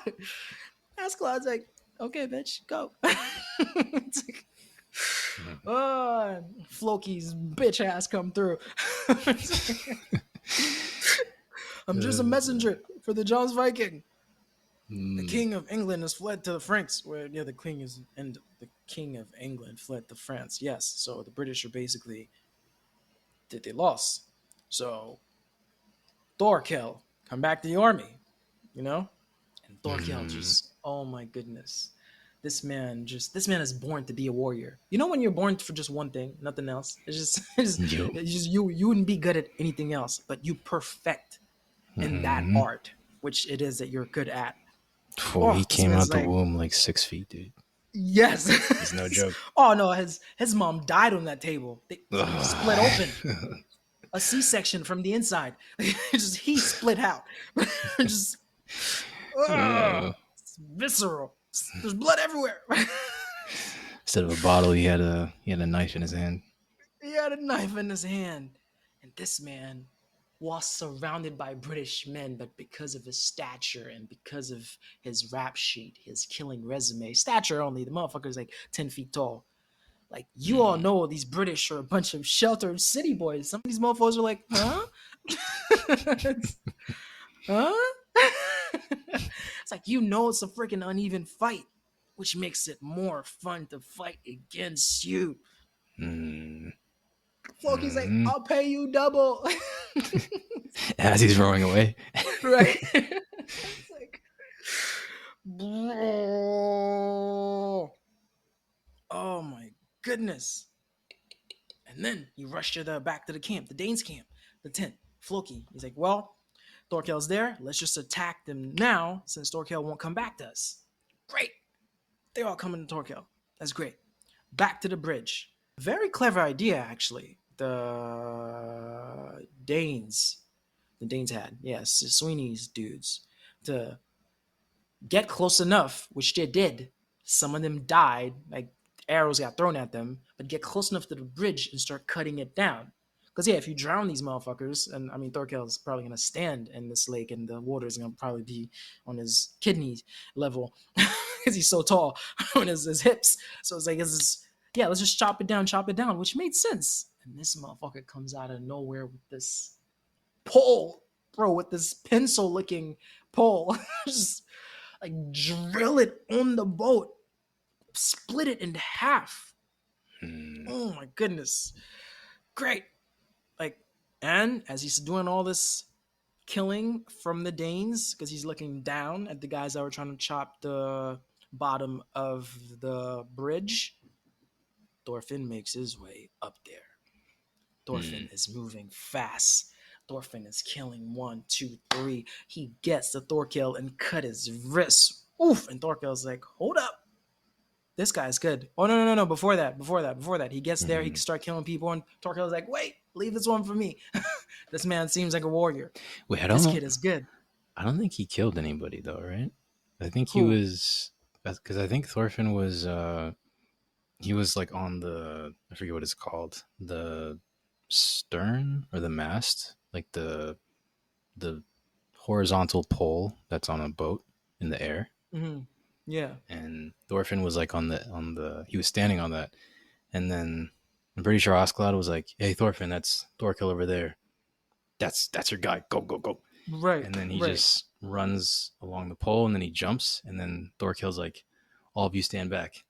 Askeladd's like, okay, bitch, go. It's like, Floki's bitch ass come through. I'm just a messenger for the Jones Viking. The king of England has fled to the Franks. Where the king of England fled to France. Yes, so the British are basically they lost. So Thorkel come back to the army, and Thorkel just, oh my goodness, this man is born to be a warrior. When you're born for just one thing, nothing else. It's just you wouldn't be good at anything else, but you perfect in that art, which it is that you're good at. He came out the womb like 6 feet, dude. Yes, it's no joke. Oh no, his mom died on that table. They split open. a C-section from the inside. Just he split out. Just Uh, it's visceral. There's blood everywhere. Instead of a bottle, he had a knife in his hand. He had a knife in his hand. And this man was surrounded by British men, but because of his stature and because of his rap sheet, his killing resume, stature only, the motherfucker's like 10 feet tall. Like, you all Mm. know these British are a bunch of sheltered city boys. Some of these motherfuckers are like, huh? Huh? It's like, it's a freaking uneven fight, which makes it more fun to fight against you. Mm. Floki's like, Mm. I'll pay you double. As he's rowing away. Right? It's like, bro. Oh my goodness. And then he rushed to the back to the camp, the Danes camp, the tent. Floki, he's like, well, Thorkel's there. Let's just attack them now since Thorkel won't come back to us. Great. They're all coming to Thorkel. That's great. Back to the bridge. Very clever idea, actually. The Danes had, yes, Sweeney's dudes, to get close enough, which they did. Some of them died, like arrows got thrown at them, but get close enough to the bridge and start cutting it down. Because yeah, if you drown these motherfuckers, and I mean Thorkel's probably gonna stand in this lake, and the water is gonna probably be on his kidney level because he's so tall on his hips. So it's like, yeah, let's just chop it down, which made sense. And this motherfucker comes out of nowhere with this pole, bro, with this pencil looking pole, just like drill it on the boat, split it in half. Mm. Oh my goodness. Great. Like, and as he's doing all this killing from the Danes, because he's looking down at the guys that were trying to chop the bottom of the bridge, Thorfinn makes his way up there. Thorfinn Mm. is moving fast. Thorfinn is killing 1, 2, 3. He gets the Thorkel and cut his wrist. Oof! And Thorkel's like, hold up. This guy's good. Oh no. Before that. He gets there, he can Mm. start killing people, and Thorkel's like, wait, leave this one for me. This man seems like a warrior. Wait, I don't This know. kid is good. I don't think he killed anybody though, right? I think he Who? was because I think Thorfinn was he was like on the I forget what it's called, the stern or the mast, like the horizontal pole that's on a boat in the air. Mm-hmm. Yeah. And Thorfinn was like on the he was standing on that, and then I'm pretty sure Askeladd was like, "Hey Thorfinn, that's Thorkel over there. That's your guy. Go go go." Right. And then he Right. just runs along the pole, and then he jumps, and then Thorkel's like, "All of you stand back."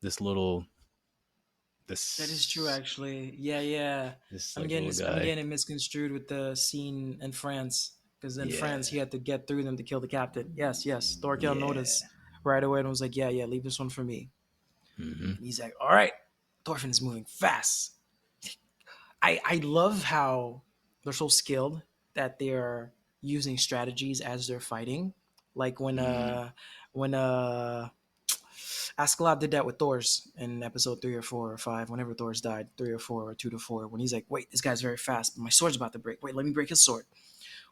This little That is true, this actually. Yeah, yeah. this I'm like getting little this. I'm guy. getting it misconstrued with the scene in France, because in France Yeah. he had to get through them to kill the captain. Yes, yes. Thorkel Yeah. noticed right away and was like, yeah, leave this one for me. Mm-hmm. And he's like, all right. Thorfinn is moving fast. I love how they're so skilled that they're using strategies as they're fighting. Like Mm. when Askeladd did that with Thor's in episode 3 or 4 or 5, whenever Thor's died, 3 or 4 or 2 to 4, when he's like, wait, this guy's very fast, but my sword's about to break. Wait, let me break his sword.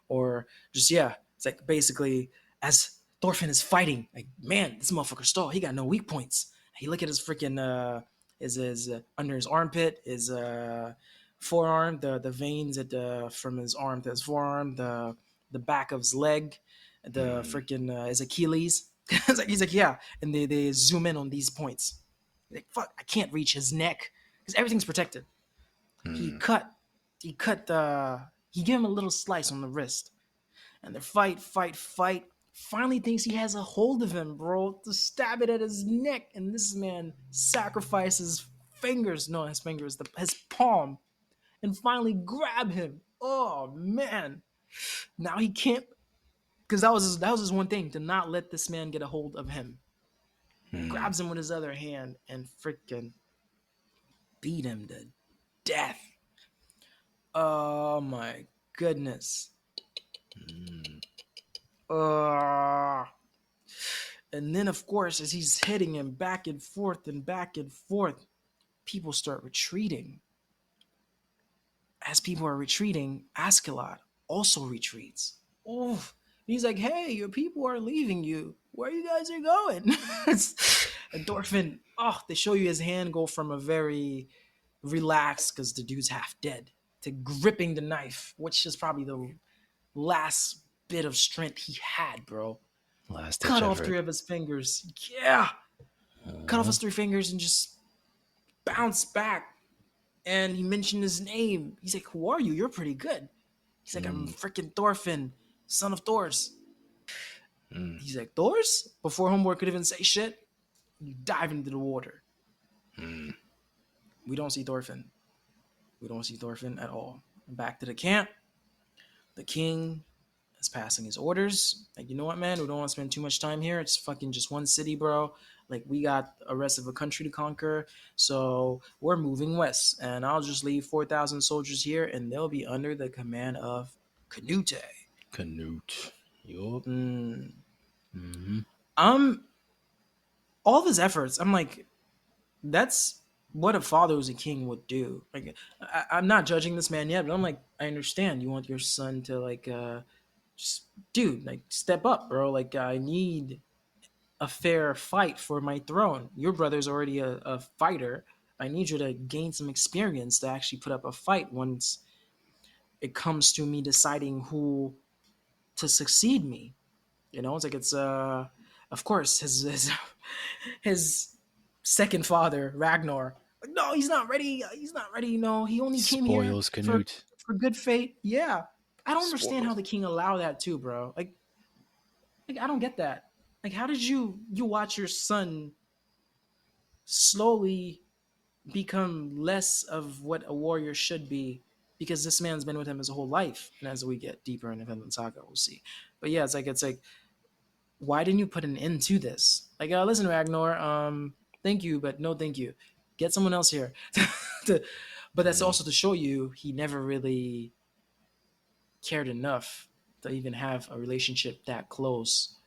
Or just, yeah, it's like basically as Thorfinn is fighting, like, man, this motherfucker stall. He got no weak points. He look at his freaking his under his armpit, his forearm, the veins at the from his arm to his forearm, the back of his leg, the Mm. freaking his Achilles. He's like, yeah, and they zoom in on these points. Like, fuck, I can't reach his neck because everything's protected. He Mm. cut, he cut the, he gave him a little slice on the wrist, and the fight. Finally thinks he has a hold of him, bro, to stab it at his neck, and this man sacrifices fingers, no, his fingers, his palm, and finally grab him. Oh man! Now he can't, because that was his one thing, to not let this man get a hold of him. Mm. Grabs him with his other hand and freaking beat him to death. Oh my goodness. Mm. Uh, and then, of course, as he's hitting him back and forth, people start retreating. as people are retreating, Askeladd also retreats. Oh, he's like, "Hey, your people are leaving you. Where you guys are going?" And Thorfinn, oh, they show you his hand go from a very relaxed, because the dude's half dead, to gripping the knife, which is probably the last bit of strength he had, bro. Last ditch Cut off effort. three of his fingers. Yeah. Cut off Uh, his three fingers and just bounce back. And he mentioned his name. He's like, "Who are you? You're pretty good." He's like, "I'm mm, freaking Thorfinn, son of Thor's." mm, He's like, "Thor's?" Before Homeboy could even say shit, you dive into the water. mm. We don't see Thorfinn. We don't see Thorfinn at all. Back to the camp. The king is passing his orders. Like, you know what, man? We don't want to spend too much time here. It's fucking just one city, bro. Like, we got a rest of a country to conquer. So we're moving west. And I'll just leave 4,000 soldiers here, and they'll be under the command of Canute. Canute. Yup. Mm. Mm-hmm. I'm all of his efforts. I'm like, that's what a father who's a king would do. Like, I'm not judging this man yet, but I'm like, I understand. You want your son to like, just dude, like step up, bro. Like, I need a fair fight for my throne. Your brother's already a fighter. I need you to gain some experience to actually put up a fight once it comes to me deciding who to succeed me. You know, it's like it's of course his second father Ragnar. Like, no, he's not ready. He's not ready. No, he only came here Spoils for Canute. good fate. Yeah, I don't understand how Spoils. the king allowed that too, bro. Like I don't get that. Like, how did you watch your son slowly become less of what a warrior should be, because this man's been with him his whole life? And as we get deeper into Vinland Saga, we'll see. But yeah, it's like why didn't you put an end to this? Like, listen, Ragnar, thank you, but no thank you. Get someone else here. to, but that's Mm, also to show you he never really cared enough to even have a relationship that close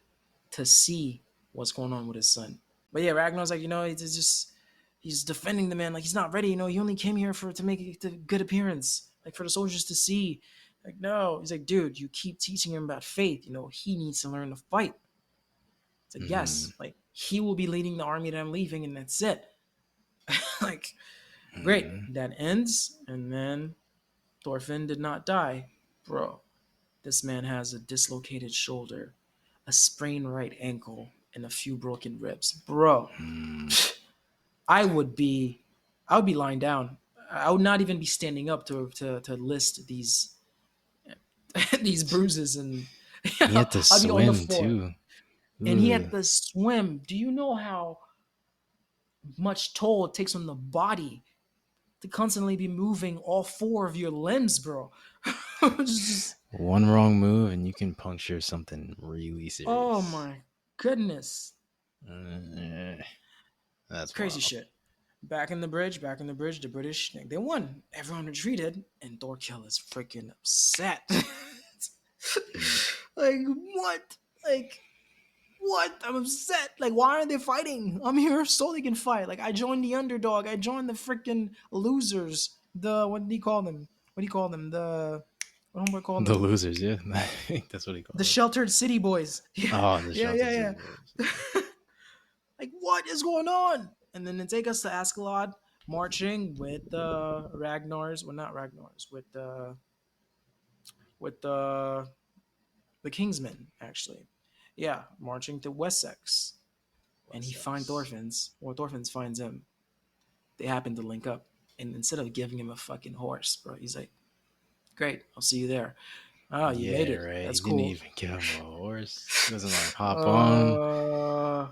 to see what's going on with his son. But yeah, Ragnar's like, he's just he's defending the man like he's not ready. He only came here for to make a good appearance, like for the soldiers to see. Like, no, he's like, dude, you keep teaching him about faith. He needs to learn to fight. It's like, mm, yes, like he will be leading the army that I'm leaving, and that's it. Like, great. mm, That ends, and then Thorfinn did not die, bro. This man has a dislocated shoulder, a sprained right ankle, and a few broken ribs, bro. mm. I would be, I would be lying down. I would not even be standing up to list these these bruises, and He had to I'd be on the swim floor. too. And he Ugh. had to swim. Do you know how much toll it takes on the body to constantly be moving all four of your limbs, bro? Just, One wrong move and you can puncture something really oh serious. my goodness, Uh, that's crazy wild. shit. Back in the bridge, the British, they won. Everyone retreated, and Thorkill is freaking upset. Mm, Like, what? Like, what? I'm upset. Like, why aren't they fighting? I'm here so they can fight. Like, I joined the underdog. I joined the freaking losers. What do you call them? What do you call them? What do I call the them? losers, yeah. I think that's what he The called us. sheltered city boys. Yeah, Oh, the yeah, sheltered yeah, city boys. yeah. Like, what is going on? And then they take us to Askeladd, marching with the Ragnars. Well, not Ragnars. With the Kingsmen, actually. Yeah, marching to Wessex, and he finds Wessex. Thorfinn's, or Thorfinn's finds him. They happen to link up, and instead of giving him a fucking horse, bro, he's like, "Great, I'll see you there." Oh, you made Yeah, it. right. He That's didn't cool. even give him a horse. He wasn't like hop on. Uh,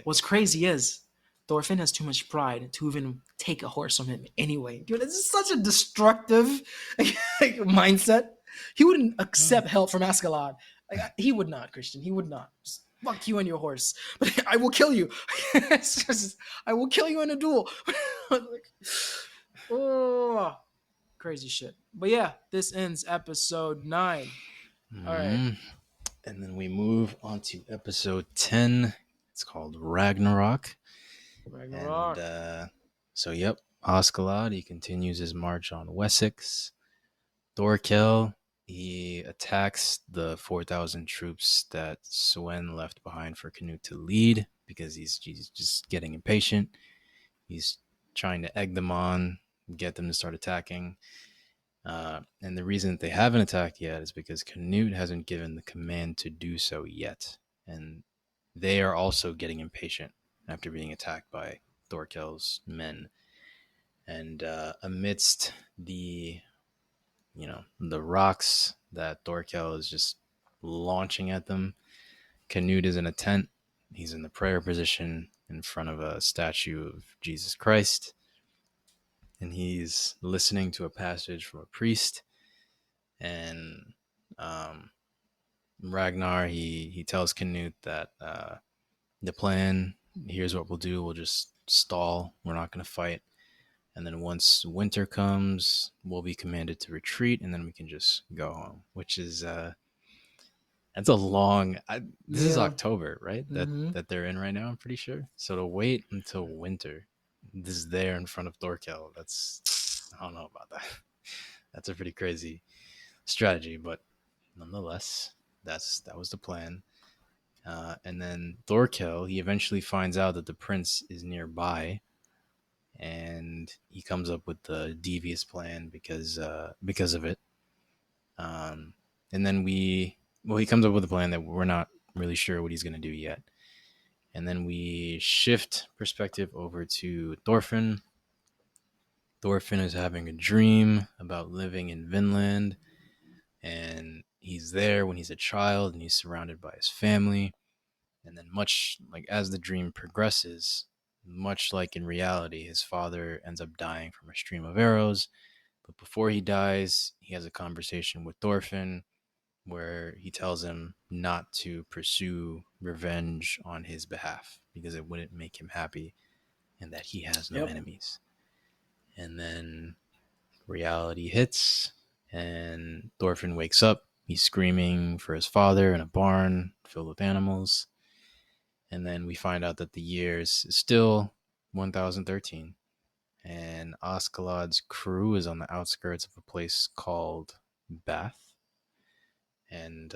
what's Damn. crazy is Thorfinn has too much pride to even take a horse from him anyway. Dude, this is such a destructive mindset. He wouldn't Oh. accept help from Askeladd. Like, he would not, Christian. He would not. Just fuck you and your horse. But I will kill you. I will kill you in a duel. Like, oh, crazy shit. But yeah, this ends episode 9. All right. Mm. And then we move on to episode 10. It's called Ragnarok. And Ragnarok. so, yep, Askeladd, he continues his march on Wessex. Thorkel, he attacks the 4,000 troops that Swen left behind for Canute to lead because he's just getting impatient. He's trying to egg them on, get them to start attacking. And the reason that they haven't attacked yet is because Canute hasn't given the command to do so yet. And they are also getting impatient after being attacked by Thorkel's men. And amidst the rocks that Thorkel is just launching at them, Canute is in a tent. He's in the prayer position in front of a statue of Jesus Christ, and he's listening to a passage from a priest. And um, Ragnar, he tells Canute that the plan, here's what we'll do: we'll just stall. We're not going to fight. And then once winter comes, we'll be commanded to retreat, and then we can just go home. Which is that's a long. This is Yeah. October, right? That Mm-hmm. that they're in right now. I'm pretty sure. So to wait until winter, this is there in front of Thorkel. That's, I don't know about that. That's a pretty crazy strategy, but nonetheless, that was the plan. And then Thorkel, he eventually finds out that the prince is nearby, and he comes up with the devious plan because of it. Um, and then he comes up with a plan that we're not really sure what he's going to do yet. And then we shift perspective over to Thorfinn. Thorfinn is having a dream about living in Vinland, and he's there when he's a child, and he's surrounded by his family. And then, much like as the dream progresses, much like in reality, his father ends up dying from a stream of arrows. But before he dies, he has a conversation with Thorfinn where he tells him not to pursue revenge on his behalf because it wouldn't make him happy and that he has no Yep. enemies. And then reality hits, and Thorfinn wakes up. He's screaming for his father in a barn filled with animals. And then we find out that the year is still 1013, and Askeladd's crew is on the outskirts of a place called Bath. And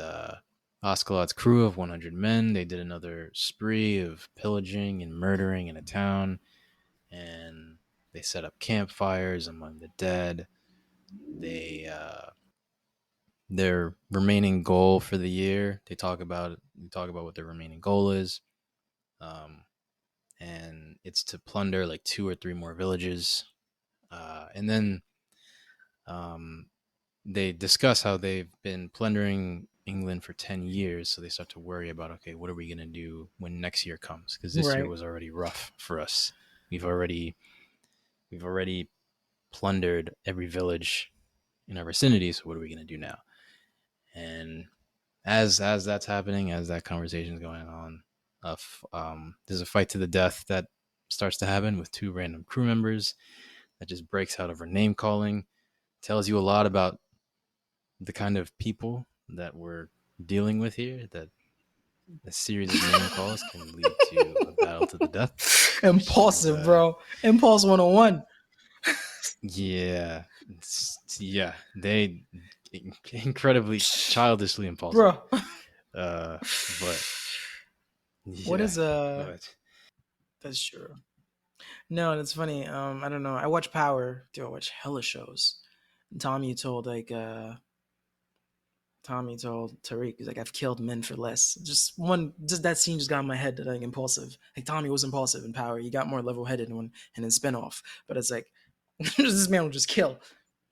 Askeladd's crew of 100 men, they did another spree of pillaging and murdering in a town, and they set up campfires among the dead. They their remaining goal for the year, they talk about what their remaining goal is. Um, and it's to plunder like 2 or 3 more villages. And then um, they discuss how they've been plundering England for 10 years. So they start to worry about, okay, what are we going to do when next year comes? Because this year Right. was already rough for us. We've already plundered every village in our vicinity. So what are we going to do now? And as that's happening, as that conversation is going on, there's a fight to the death that starts to happen with 2 random crew members that just breaks out of her name calling. Tells you a lot about the kind of people that we're dealing with here. That a series of name calls can lead to a battle to the death, which is Impulsive, bro. Impulse 101. yeah, yeah. They incredibly childishly impulsive. Bro. But What yeah, is go ahead. that's true. No, that's funny. I don't know. I watch Power. Dude, I watch hella shows. And Tommy told Tariq, he's like, I've killed men for less. Just that scene just got in my head, like impulsive. Like Tommy was impulsive in Power. He got more level headed when in his spinoff. But it's like, this man will just kill.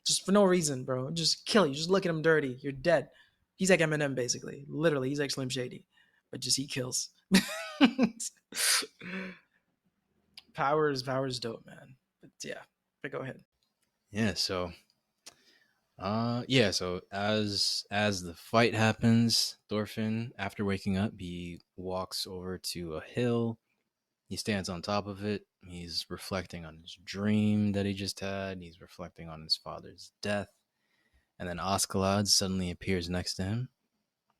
Just for no reason, bro. Just kill you. Just look at him dirty. You're dead. He's like Eminem, basically. Literally, he's like Slim Shady. But just he kills. Power's dope, man. But yeah. But go ahead. Yeah, so so as the fight happens, Thorfinn, after waking up, he walks over to a hill. He stands on top of it. He's reflecting on his dream that he just had. He's reflecting on his father's death. And then Askeladd suddenly appears next to him.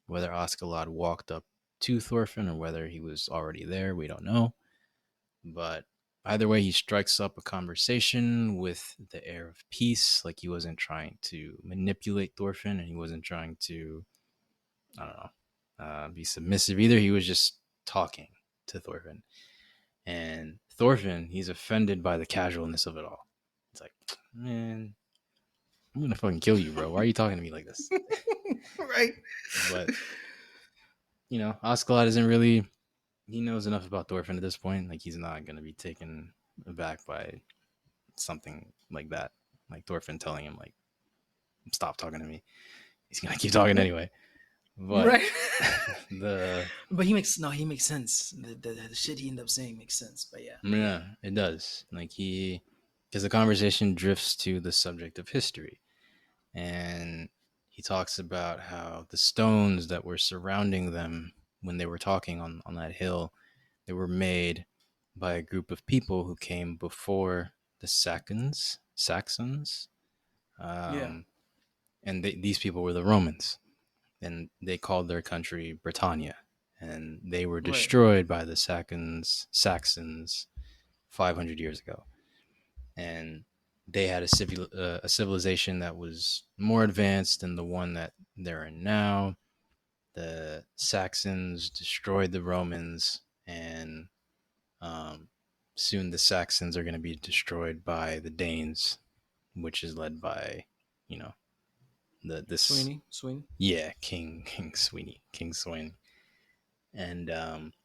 Whether Askeladd walked up to Thorfinn or whether he was already there, we don't know. But either way, he strikes up a conversation with the air of peace, like he wasn't trying to manipulate Thorfinn, and he wasn't trying to, I don't know, be submissive either. He was just talking to Thorfinn, and Thorfinn, he's offended by the casualness of it all. It's like, man, I'm gonna fucking kill you, bro. Why are you talking to me like this? Right. But Askeladd isn't really. He knows enough about Thorfinn at this point. Like he's not gonna be taken aback by something like that. Like Thorfinn telling him like, stop talking to me. He's gonna keep talking anyway. But Right. the But he makes sense. The shit he ended up saying makes sense. But yeah. yeah, it does. Like because the conversation drifts to the subject of history, and he talks about how the stones that were surrounding them when they were talking on that hill, they were made by a group of people who came before the Saxons, Yeah. um, and these people were the Romans, and they called their country Britannia, and they were Right. destroyed by the Saxons 500 years ago, and they had a civilization that was more advanced than the one that they're in now. The Saxons destroyed the Romans, and um, soon the Saxons are going to be destroyed by the Danes, which is led by, you know, this Sweeney. yeah King Sweeney, and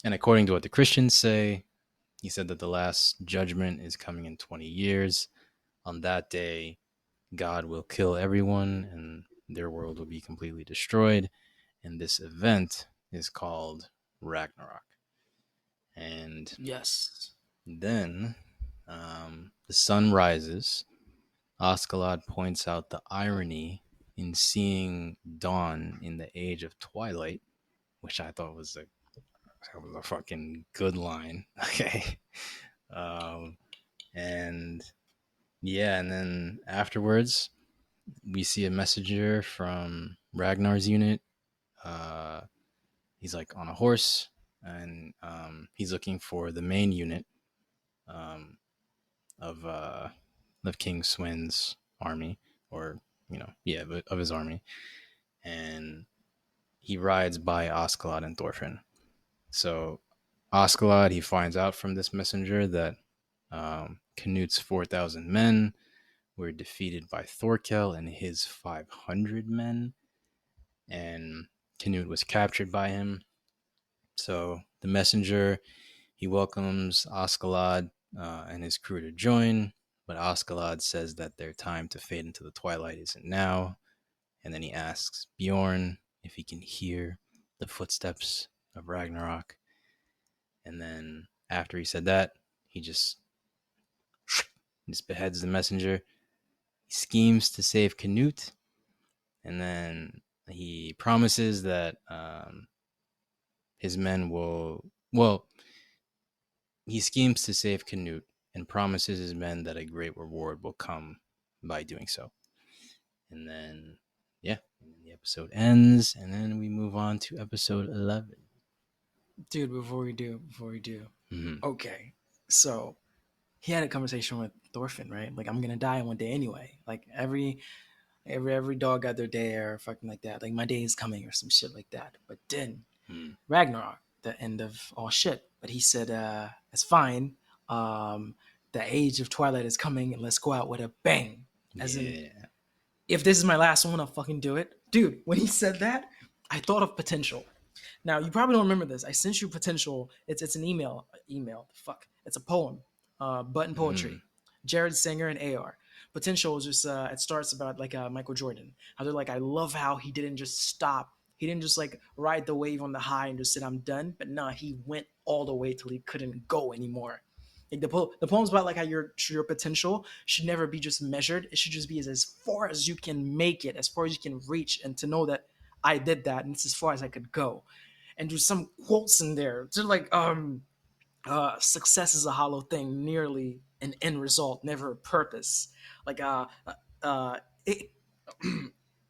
according to what the Christians say, he said that the last judgment is coming in 20 years. On that day, God will kill everyone, and their world will be completely destroyed. And this event is called Ragnarok. And Yes. then the sun rises. Askeladd points out the irony in seeing dawn in the age of twilight, which I thought was a fucking good line. Okay. Um, and yeah, and then afterwards, we see a messenger from Ragnar's unit. Uh, he's like on a horse, and he's looking for the main unit um, of King Swin's army, or yeah, of his army, and he rides by Askeladd and Thorfinn. So Askeladd, he finds out from this messenger that Canute's 4,000 men were defeated by Thorkel and his 500 men, and Canute was captured by him. So the messenger, he welcomes Askeladd and his crew to join, but Askeladd says that their time to fade into the twilight isn't now. And then he asks Bjorn if he can hear the footsteps of Ragnarok. And then after he said that, he just beheads the messenger. He schemes to save Canute, and then he promises that his men will. Well, he schemes to save Canute and promises his men that a great reward will come by doing so. And then, yeah, the episode ends, and then we move on to episode 11. Dude, before we do. Mm-hmm. Okay. So he had a conversation with Thorfinn, right? Like, I'm gonna die one day anyway. Like every dog got their day or fucking like that. Like, my day is coming or some shit like that. But then Mm-hmm. Ragnarok, the end of all shit. But he said, it's fine. Um, the age of twilight is coming, and let's go out with a bang. As in, Yeah. if this is my last one, I'll fucking do it. Dude, when he said that, I thought of potential. Now you probably don't remember this. I sent you potential. It's an email. Email. Fuck. It's a poem. Button Mm-hmm. poetry. Jared Singer and AR. Potential is just it starts about like Michael Jordan. How they're like, I love how he didn't just stop. He didn't just like ride the wave on the high and just said I'm done. But nah, he went all the way till he couldn't go anymore. Like the poem's about like how your potential should never be just measured. It should just be as far as you can make it, as far as you can reach, and to know that I did that and it's as far as I could go. And there's some quotes in there. They're like, success is a hollow thing, nearly an end result, never a purpose. Like uh, I-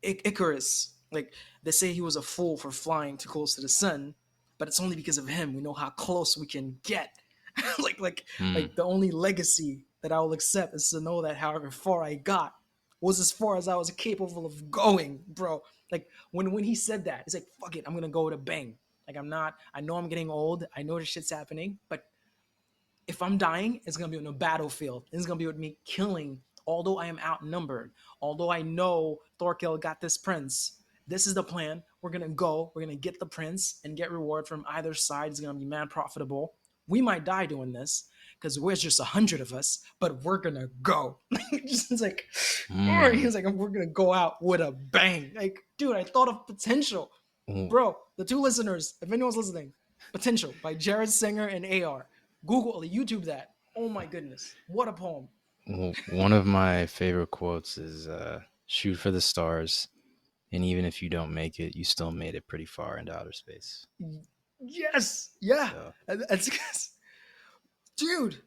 Icarus, like they say he was a fool for flying too close to the sun, but it's only because of him we know how close we can get. like like Hmm. like the only legacy that I will accept is to know that however far I got was as far as I was capable of going, bro. Like when he said that, it's like fuck it, I'm gonna go with a bang. Like I'm not. I know I'm getting old. I know this shit's happening, but if I'm dying, it's gonna be on a battlefield. It's gonna be with me killing. Although I am outnumbered, although I know Thorkel got this prince, this is the plan. We're gonna go. We're gonna get the prince and get reward from either side. It's gonna be man profitable. We might die doing this because we're just 100 of us, but we're gonna go. It's like, Hmm. he's like, we're gonna go out with a bang. Like, dude, I thought of potential, W- bro. The two listeners, if anyone's listening, potential by Jared Singer and AR. Google, YouTube that. Oh my goodness, what a poem! One of my favorite quotes is "Shoot for the stars, and even if you don't make it, you still made it pretty far into outer space." Yes, yeah, So, that's dude.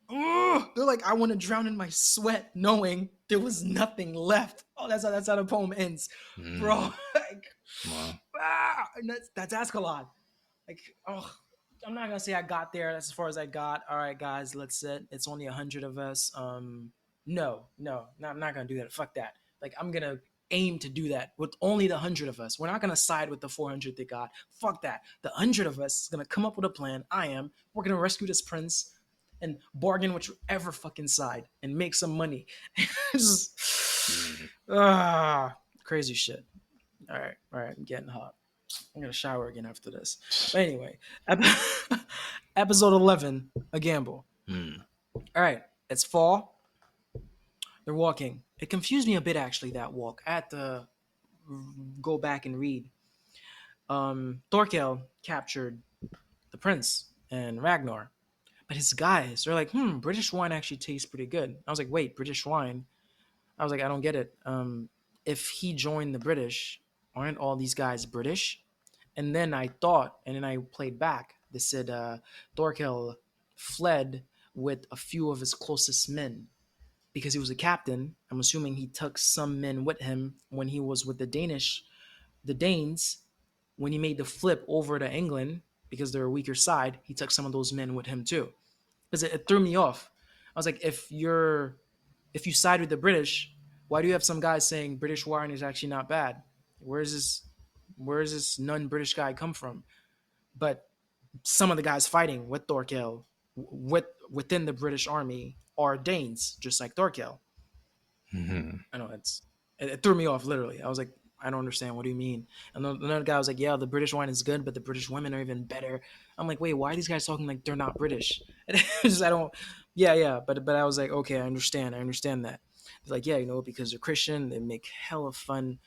Ugh. They're like, I want to drown in my sweat, knowing there was nothing left. Oh, that's how the poem ends, bro. mm, Like, well, and that's Ascalon. Like, oh, I'm not gonna say I got there. That's as far as I got. All right, guys, let's sit. It's only 100 of us. No, I'm not gonna do that. Fuck that. Like, I'm gonna aim to do that with only the 100 of us. We're not gonna side with the 400 they got. Fuck that. The 100 of us is gonna come up with a plan. We're gonna rescue this prince and bargain with whichever fucking side and make some money. mm. Crazy shit. All right, I'm getting hot. I'm gonna shower again after this. But anyway, episode 11, a gamble. Mm. All right, it's fall. They're walking. It confused me a bit actually. That walk. I had to go back and read. Thorkel captured the prince and Ragnar, but his guys, they're like, British wine actually tastes pretty good. I was like, wait, British wine? I was like, I don't get it. If he joined the British, aren't all these guys British? And then I thought, and then I played back. They said Thorkel fled with a few of his closest men because he was a captain. I'm assuming he took some men with him when he was with the Danes, when he made the flip over to England because they're a weaker side. He took some of those men with him too, because it threw me off. I was like, if you side with the British, why do you have some guys saying British wine is actually not bad? Where's this non-British guy come from? But some of the guys fighting with Thorkel within the British army are Danes, just like Thorkel. Mhm. I know it threw me off literally. I was like, I don't understand. What do you mean? And another guy was like, yeah, the British wine is good, but the British women are even better. I'm like, wait, why are these guys talking like they're not British? And I don't. Yeah, but I was like, okay, I understand that. It's like, yeah, because they're Christian, they make hella fun.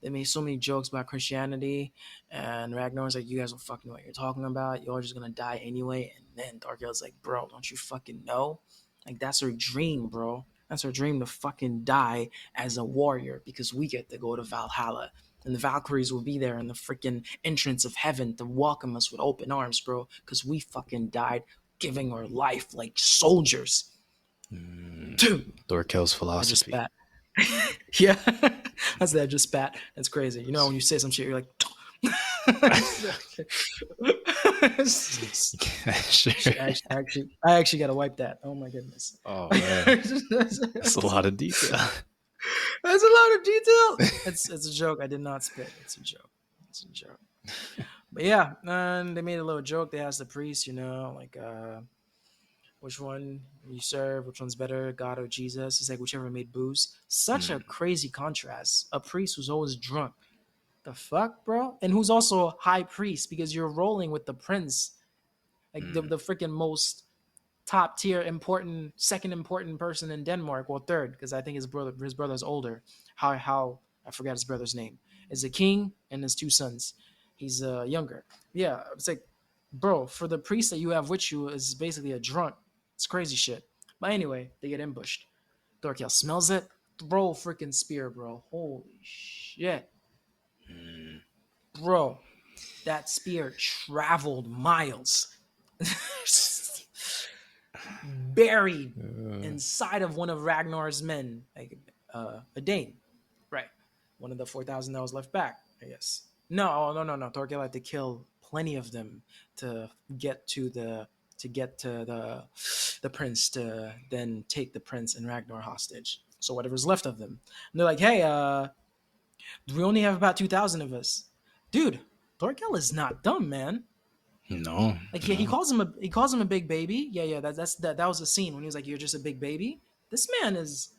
They made so many jokes about Christianity, and Ragnar's like, "You guys don't fucking know what you're talking about. You're all just gonna die anyway." And then Thorkel's like, "Bro, don't you fucking know? Like that's her dream, bro. That's her dream to fucking die as a warrior because we get to go to Valhalla." And the Valkyries will be there in the freaking entrance of heaven to welcome us with open arms, bro, because we fucking died giving our life like soldiers. Mm. Dude, Thorkel's I just philosophy. spat. Yeah, that's that. Just spat. That's crazy. When you say some shit, you're like, Sure. I actually got to wipe that. Oh my goodness. Oh man, That's that's a lot of detail. a lot of detail. It's a joke. I did not spit. It's a joke. It's a joke. But yeah, and they made a little joke. They asked the priest, like, which one you serve, which one's better, God or Jesus. It's like whichever made booze. Such a Mm. crazy contrast. A priest who's always drunk. The fuck, bro? And who's also high priest because you're rolling with the prince, like the Mm. freaking most top tier important, second important person in Denmark. Well, third because I think his brother's older. How I forgot his brother's name. Is a king and his two sons. He's younger. Yeah, it's like, bro, for the priest that you have with you is basically a drunk. It's crazy shit. But anyway, they get ambushed. Thorkel smells it. Throw freaking spear, bro. Holy shit, Mm. bro. That spear traveled miles. Buried Uh, inside of one of Ragnar's men, like a Dane, right? One of the 4,000 that was left back, I guess. No. Thorkel had to kill plenty of them to get to the to get to the prince to then take the prince and Ragnar hostage. So whatever's left of them. And they're like, hey, we only have about 2,000 of us. Dude, Thorkel is not dumb, man. No, Like, yeah, he no. calls him a big baby. Yeah, that was a scene when he was like, "You're just a big baby." This man is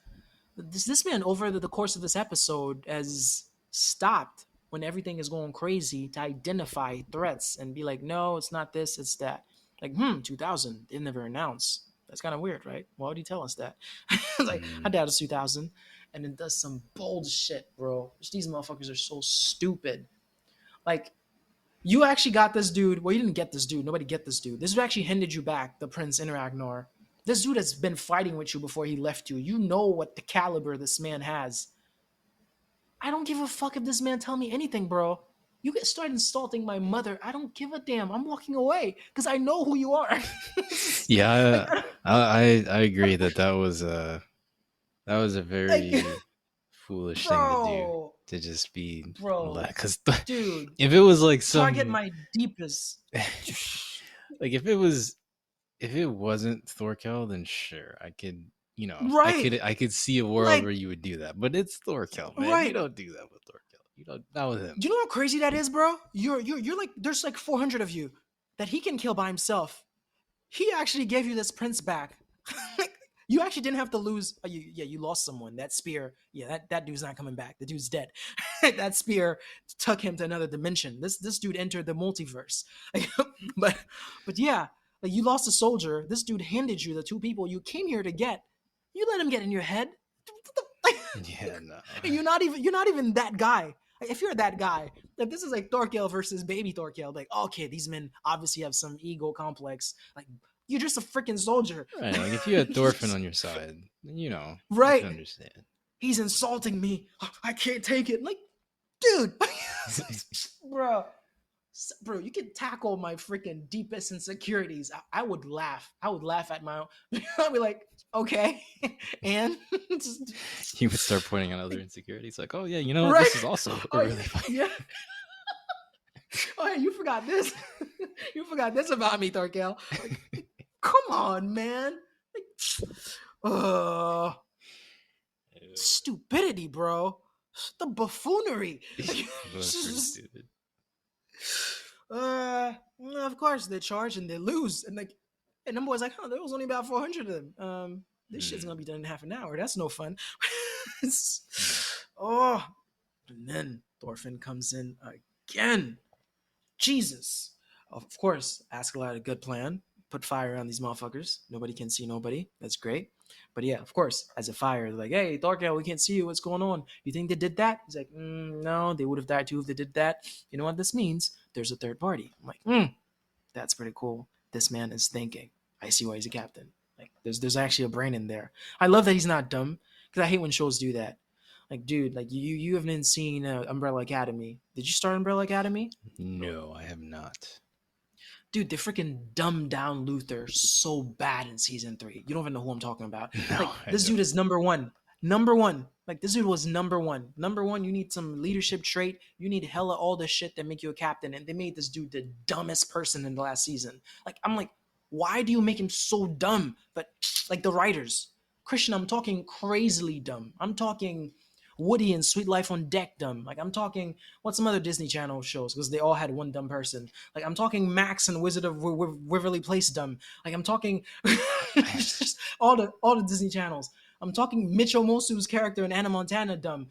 this man over the course of this episode has stopped when everything is going crazy to identify threats and be like, "No, it's not this, it's that." Like, 2000. They never announced. That's kind of weird, right? Why would he tell us that? It's like, I Mm, doubt it's 2000, and it does some bold shit, bro. These motherfuckers are so stupid. Like, you actually got this dude. Well, you didn't get this dude. Nobody get this dude. This dude actually handed you back the Prince in Ragnar. This dude has been fighting with you before he left you. You know what the caliber this man has. I don't give a fuck if this man tell me anything, bro. You get started insulting my mother. I don't give a damn. I'm walking away because I know who you are. Like, yeah, I agree that that was a like, very foolish thing to do, bro, to just be bro, because dude, if it was like target some my deepest. like if it wasn't Thorkel, then sure, I could, Right, I could see a world like, where you would do that. But it's Thorkel, man. You right. don't do that with Thorkel. You don't, not with him. Do you know how crazy that is, bro? You're like, there's like 400 of you that he can kill by himself. He actually gave you this prince back. You actually didn't have to lose. You lost someone. That spear, yeah, that dude's not coming back. The dude's dead. That spear took him to another dimension. This dude entered the multiverse. but but yeah, like, you lost a soldier. This dude handed you the two people you came here to get. You let him get in your head. Yeah, no. You're not even that guy. Like, if you're that guy, if this is like Thorkel versus baby Thorkel, like, okay, these men obviously have some ego complex. Like, you're just a freaking soldier. Right, like if you had Thorfinn on your side, then I can Right. understand. He's insulting me. I can't take it. Like, dude, bro, bro, you can tackle my freaking deepest insecurities. I would laugh. I would laugh at my own. I'd be like, okay, and just, You would start pointing out other insecurities, like, oh yeah, you know what? right. This is also a Oh really fun. yeah. Oh, hey, you forgot this. You forgot this about me, Thorkel. Like, come on, man. Like, uh, stupidity, bro. The buffoonery. Like, That's pretty stupid. of course they charge and they lose, and like, and them boys like, huh, there was only about 400 of them. This shit's gonna Hmm. be done in half an hour. That's no fun. Yeah. Oh, and then Thorfinn comes in again. Jesus. Of course, Askeladd had a good plan. Put fire on these motherfuckers. Nobody can see nobody. That's great. But yeah, of course, as a fire, they're like, hey, Thorkel, we can't see you. What's going on? You think they did that? He's like, no, they would have died too if they did that. You know what this means? There's a third party. I'm like, that's pretty cool. This man is thinking. I see why he's a captain. Like, there's actually a brain in there. I love that he's not dumb because I hate when shows do that. Like, dude, like, you haven't seen Umbrella Academy. Did you start Umbrella Academy? No, I have not. Dude, they freaking dumbed down Luther so bad in season 3. You don't even know who I'm talking about. No, Like, I this dude don't. is number one. Number one. Like, this dude was number one. Number one, you need some leadership trait. You need hella all the shit that make you a captain. And they made this dude the dumbest person in the last season. Like, I'm like, why do you make him so dumb? But like the writers, Christian, I'm talking crazily dumb. I'm talking Woody and Sweet Life on Deck dumb. Like, I'm talking what's some other Disney Channel shows because they all had one dumb person. Like, I'm talking Max and Wizard of Waverly Place dumb. Like, I'm talking just all the Disney channels. I'm talking Mitchell Mosu's character in Anna Montana dumb.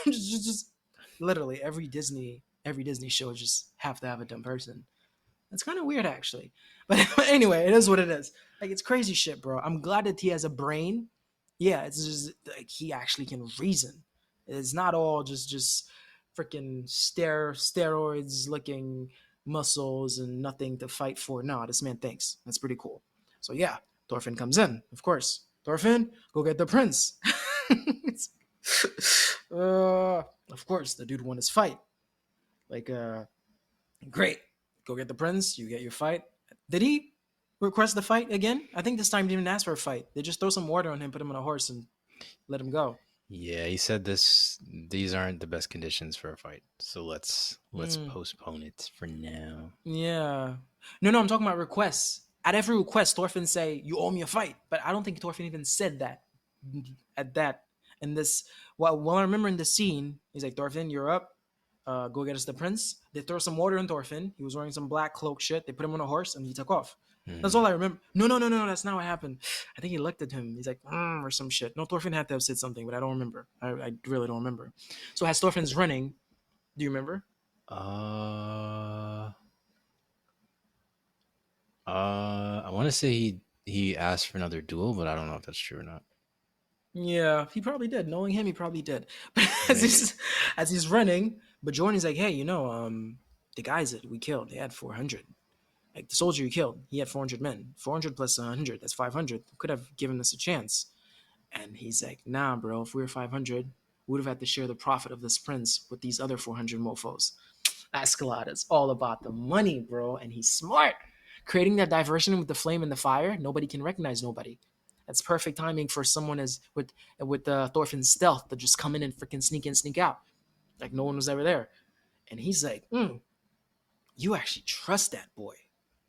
Just literally every Disney show just have to have a dumb person. That's kind of weird, actually. But anyway, it is what it is. Like, it's crazy shit, bro. I'm glad that he has a brain. Yeah, it's just like he actually can reason. It's not all just freaking steroids looking muscles and nothing to fight for. No, this man thinks. That's pretty cool. So yeah, Thorfinn comes in, of course. Thorfinn, go get the prince. Of course, the dude won his fight. Like, great. Go get the prince. You get your fight. Did he request the fight again? I think this time he didn't ask for a fight. They just throw some water on him, put him on a horse, and let him go. Yeah, he said these aren't the best conditions for a fight. So let's Mm, postpone it for now. yeah. No, I'm talking about requests. At every request, Thorfinn say, "You owe me a fight," but I don't think Thorfinn even said that at that. And this, well, I remember in the scene, he's like, "Thorfinn, you're up. Go get us the prince." They throw some water in Thorfinn. He was wearing some black cloak shit. They put him on a horse and he took off. That's all Mm. I remember. No, no, no, no, no. That's not what happened. I think he looked at him. He's like, or some shit. No, Thorfinn had to have said something, but I don't remember. I really don't remember. So as Thorfinn's running, do you remember? Uh, I want to say he asked for another duel, but I don't know if that's true or not. Yeah, he probably did. Knowing him, he probably did. But Maybe. as he's running, but Jordan's like, "Hey, the guys that we killed, they had 400. Like the soldier you killed, he had 400 men. 400 plus 100, that's 500. Could have given us a chance." And he's like, "Nah, bro. If we were 500, we would have had to share the profit of this prince with these other 400 mofo's." Escalade is all about the money, bro, and he's smart. Creating that diversion with the flame and the fire, nobody can recognize nobody. That's perfect timing for someone as with Thorfinn's stealth to just come in and freaking sneak in, sneak out, like no one was ever there. And he's like, "You actually trust that boy."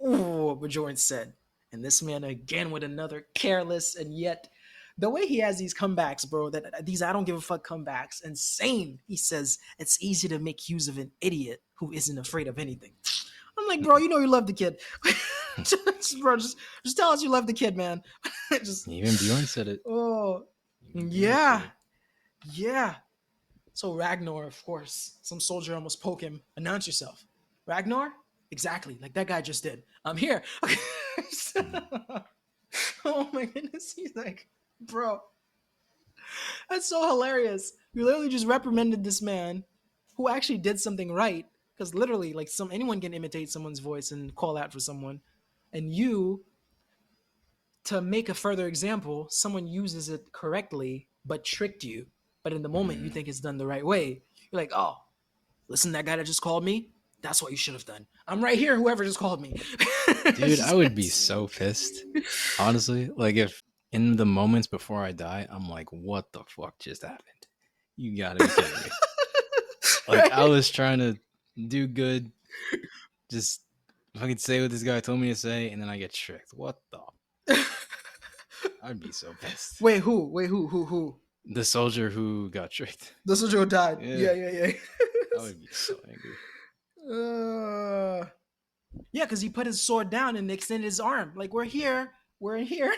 Ooh, Bajorn said. And this man again with another careless and yet the way he has these comebacks, bro, that these I don't give a fuck comebacks, insane. He says it's easy to make use of an idiot who isn't afraid of anything. I'm like, bro, you know you love the kid. Just tell us you love the kid, man. just Even Bjorn said it. oh Even Bjorn said yeah, it. yeah. So Ragnar, of course, some soldier almost poke him. Announce yourself. Ragnar? Exactly, like that guy just did. I'm here. Mm. Oh my goodness. He's like, bro, that's so hilarious. You literally just reprimanded this man who actually did something right. Because literally, like anyone can imitate someone's voice and call out for someone. And you, to make a further example, someone uses it correctly but tricked you. But in the moment you Mm. think it's done the right way, you're like, oh, listen, that guy that just called me, that's what you should have done. I'm right here, whoever just called me. Dude, I would be so pissed. Honestly, like if in the moments before I die, I'm like, what the fuck just happened? You gotta be kidding me. Like I Right? was trying to do good, just fucking say what this guy told me to say, and then I get tricked. What the? I'd be so pissed. Wait, who? Wait, who? The soldier who got tricked. The soldier who died. Yeah, Yeah, yeah, I would be so angry. yeah. Yeah, because he put his sword down and extended his arm. Like, we're here. We're here.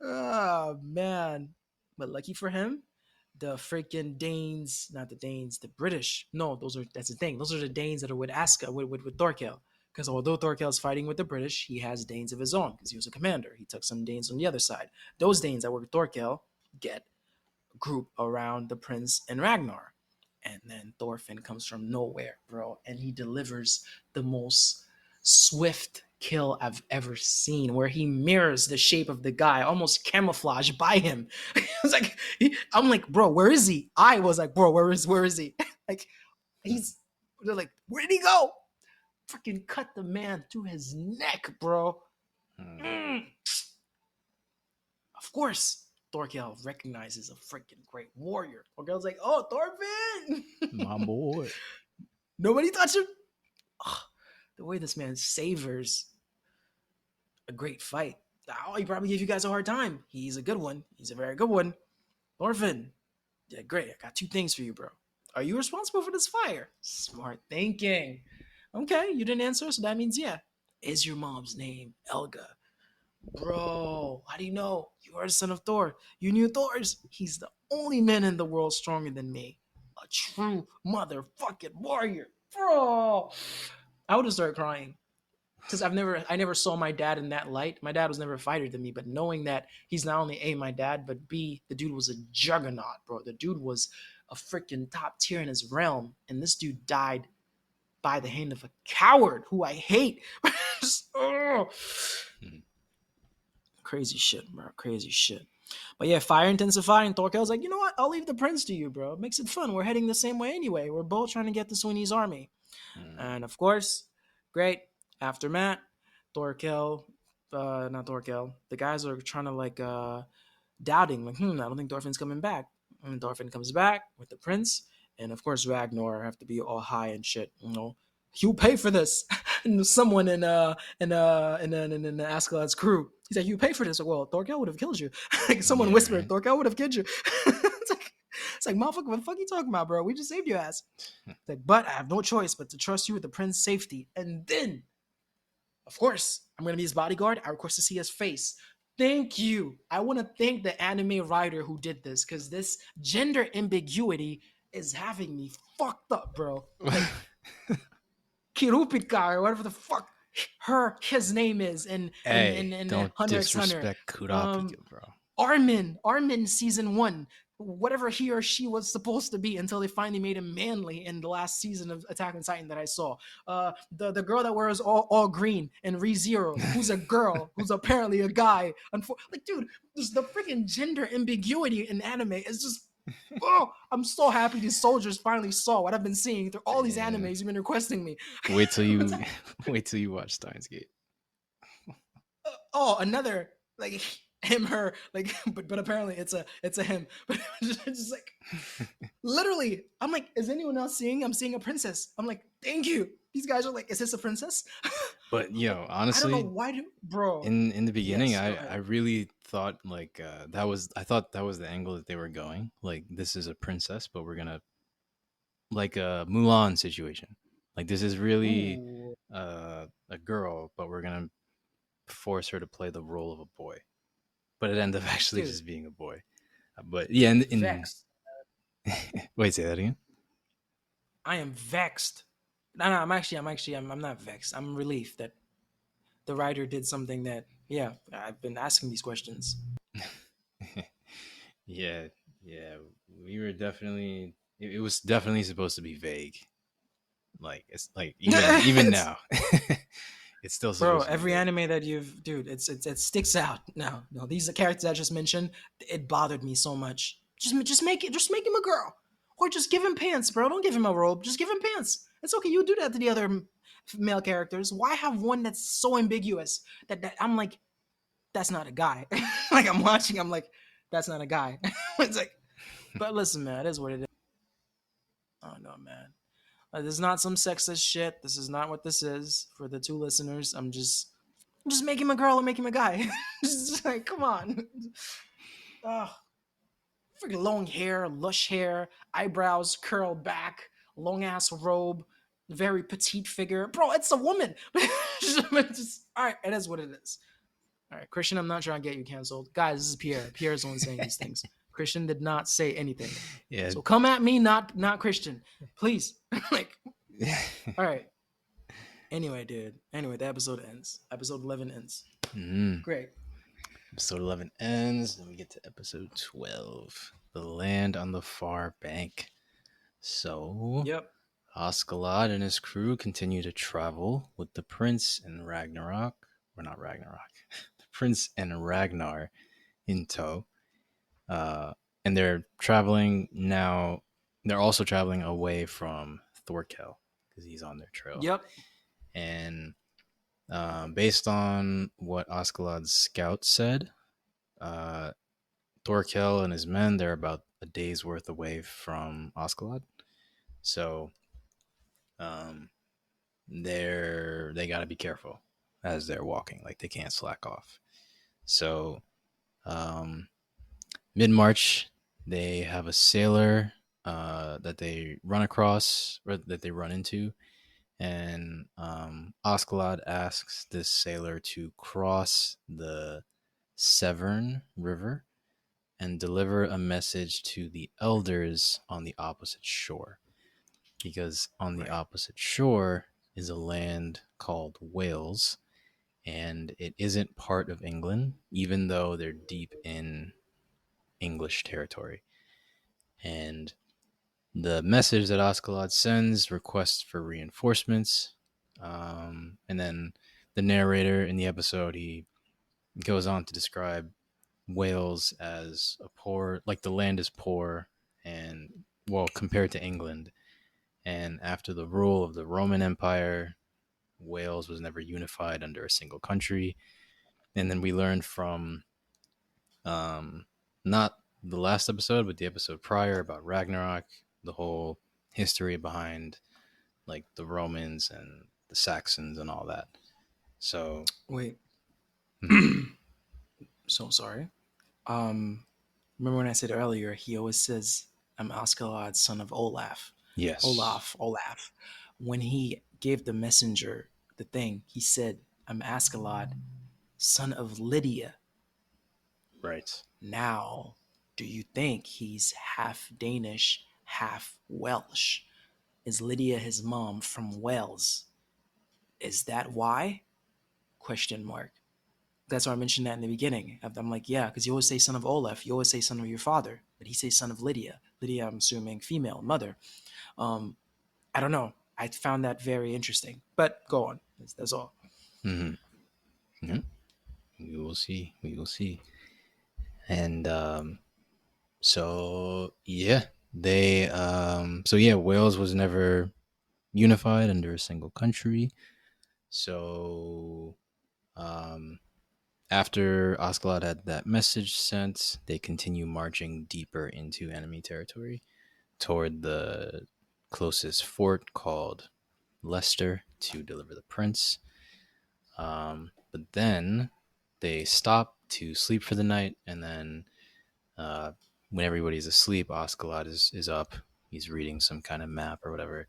Oh, man. But lucky for him, the freaking Danes, not the Danes, the British. No, that's the thing. Those are the Danes that are with Aska, with Thorkel. Because although Thorkel's fighting with the British, he has Danes of his own because he was a commander. He took some Danes on the other side. Those Danes that were with Thorkel get group around the prince and Ragnar. And then Thorfinn comes from nowhere, bro, and he delivers the most swift kill I've ever seen, where he mirrors the shape of the guy, almost camouflaged by him. It's like I'm like, bro, where is he? I was like, bro, where is he? Like he's they're like, where did he go? Freaking cut the man through his neck, bro. Hmm. Mm. Of course, Thorkel recognizes a freaking great warrior. Thorkel's like, oh, My Thorfinn! boy. Nobody touch him? Oh, the way this man savors a great fight. Oh, he probably gave you guys a hard time. He's a good one. He's a very good one. Thorfinn, yeah, great. I got two things for you, bro. Are you responsible for this fire? Smart thinking. Okay, you didn't answer, so that means yeah. Is your mom's name Elga? Bro, how do you know? You are the son of Thor. You knew Thor's. He's the only man in the world stronger than me. A true motherfucking warrior. Bro. I would have started crying. Because I never saw my dad in that light. My dad was never a fighter than me, but knowing that he's not only A, my dad, but B, the dude was a juggernaut, bro. The dude was a freaking top tier in his realm. And this dude died by the hand of a coward who I hate. Just, oh. Hmm. Crazy shit, bro. Crazy shit. But yeah, fire intensify, and Thorkel's like, you know what? I'll leave the prince to you, bro. It makes it fun. We're heading the same way anyway. We're both trying to get the Sweeney's army. Hmm. And of course, great. After Matt, Thorkel, not Thorkel, the guys are trying to like doubting, like, I don't think Thorfinn's coming back. And Thorfinn comes back with the prince, and of course Ragnar have to be all high and shit, you know. You pay for this. And someone in Askeladd's crew, he's like, you pay for this. Like, well, Thorkel would have killed you. Like someone Yeah, whispered, right. Thorkel would have killed you. It's like, motherfucker, what the fuck are you talking about, bro? We just saved your ass. It's like, but I have no choice but to trust you with the prince's safety. And then, of course, I'm gonna be his bodyguard. I request to see his face. Thank you. I want to thank the anime writer who did this because this gender ambiguity is having me fucked up, bro. Like Kirupika or whatever the fuck his name is Hey, in don't Hunter x Hunter. disrespect Kurapika, Um, bro. Armin season one, whatever he or she was supposed to be until they finally made him manly in the last season of Attack on Titan that I saw. The girl that wears all green in ReZero, who's a girl, who's apparently a guy. Like, dude, just the freaking gender ambiguity in anime is just. Oh, I'm so happy these soldiers finally saw what I've been seeing through all these Man, animes you've been requesting me. wait till It's you like, wait till you watch Steins Gate. oh, another like him, her, like, but apparently it's a him. But just like literally, I'm like, is anyone else seeing? I'm seeing a princess. I'm like, thank you. These guys are like, is this a princess? But yo, I don't know honestly, why do, bro. in the beginning, Yes, go I ahead. really thought like I thought that was the angle that they were going. Like this is a princess, but we're gonna like a Mulan situation. Like this is really Ooh, a girl, but we're gonna force her to play the role of a boy. But it ended up actually dude, just being a boy. But yeah, vexed. wait, say that again. I am vexed. No, I'm not vexed. I'm relieved that the writer did something that, yeah, I've been asking these questions. Yeah, yeah, we were definitely. It was definitely supposed to be vague. Like it's like even It's now, it's still bro, supposed to be every vague. anime that you've, dude, it sticks out. No, these characters I just mentioned, it bothered me so much. Just make him a girl, or just give him pants, bro. Don't give him a robe. Just give him pants. It's okay. You do that to the other male characters. Why have one that's so ambiguous that I'm like, that's not a guy. Like I'm watching, I'm like, that's not a guy. It's like, but listen, man, it is what it is. Oh no, man. This is not some sexist shit. This is not what this is for the two listeners. I'm just make him a girl and make him a guy. Just like, come on. Ugh. Freaking long hair, lush hair, eyebrows curled back, long ass robe, very petite figure. Bro, it's a woman. All right, it is what it is. All right, Christian, I'm not trying to get you canceled. Guys, this is Pierre. Pierre's the one saying these things. Christian did not say anything. Yeah. So come at me, not Christian. Please. Like, all right. Anyway, dude. Anyway, the episode ends. Episode 11 ends. mm. Great. Episode 11 ends. Then we get to episode 12, the land on the far bank. So Yep. Askeladd and his crew continue to travel with the prince and Ragnarok, or not Ragnarok, the prince and Ragnar in tow. And they're traveling now. They're also traveling away from Thorkel because he's on their trail. Yep. And based on what Askeladd's scout said, uh, Thorkel and his men, they're about a day's worth away from Askeladd. So um, they got to be careful as they're walking. Like they can't slack off. So um, mid March, they have a sailor that they run across or that they run into, and Askeladd asks this sailor to cross the Severn River and deliver a message to the elders on the opposite shore. Because on the Right. opposite shore is a land called Wales, and it isn't part of England, even though they're deep in English territory. And the message that Askeladd sends requests for reinforcements. And then the narrator in the episode, he goes on to describe Wales as a poor, like the land is poor and, well, compared to England. And after the rule of the Roman Empire, Wales was never unified under a single country. And then we learned from not the last episode, but the episode prior about Ragnarok, the whole history behind like the Romans and the Saxons and all that. So, Wait, mhm. so sorry. Um, Remember when I said earlier, he always says, I'm Askeladd, son of Olaf. Yes, Olaf. When he gave the messenger the thing, he said, I'm Askeladd, son of Lydia. right. Now, do you think he's half Danish, half Welsh? Is Lydia his mom from Wales? Is that why? Question mark. That's why I mentioned that in the beginning. I'm like, yeah, because you always say son of Olaf, you always say son of your father, but he says son of Lydia. Lydia, I'm assuming female, mother. Um, I don't know. I found that very interesting. But go on. That's all. Hmm. Yeah, we will see. We will see. And so yeah, Wales was never unified under a single country. So um, after Askeladd had that message sent, they continue marching deeper into enemy territory toward the closest fort called Leicester to deliver the prince. But then they stop to sleep for the night, and then uh, when everybody's asleep, Askeladd is up. He's reading some kind of map or whatever,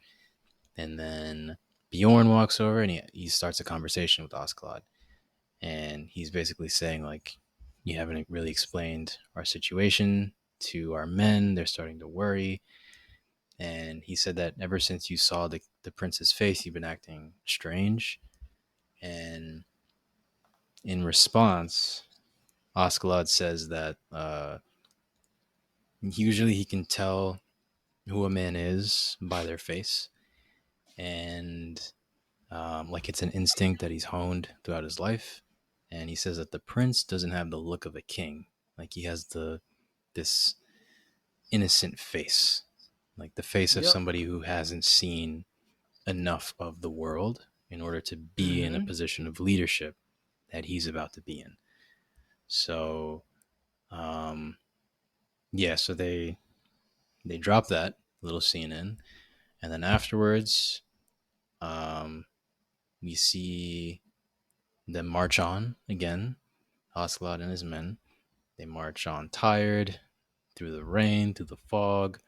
and then Bjorn walks over and he starts a conversation with Askeladd, and he's basically saying like, "You haven't really explained our situation to our men. They're starting to worry." And he said that ever since you saw the prince's face, you've been acting strange. And in response, Askeladd says that usually he can tell who a man is by their face, and like it's an instinct that he's honed throughout his life. And he says that the prince doesn't have the look of a king; like he has the this innocent face, like the face of Yep. somebody who hasn't seen enough of the world in order to be in a Mm-hmm. position of leadership that he's about to be in. So, um, yeah, so they drop that little scene in, and then afterwards, um, we see them march on again. Ocelot and his men. They march on tired through the rain, through the fog,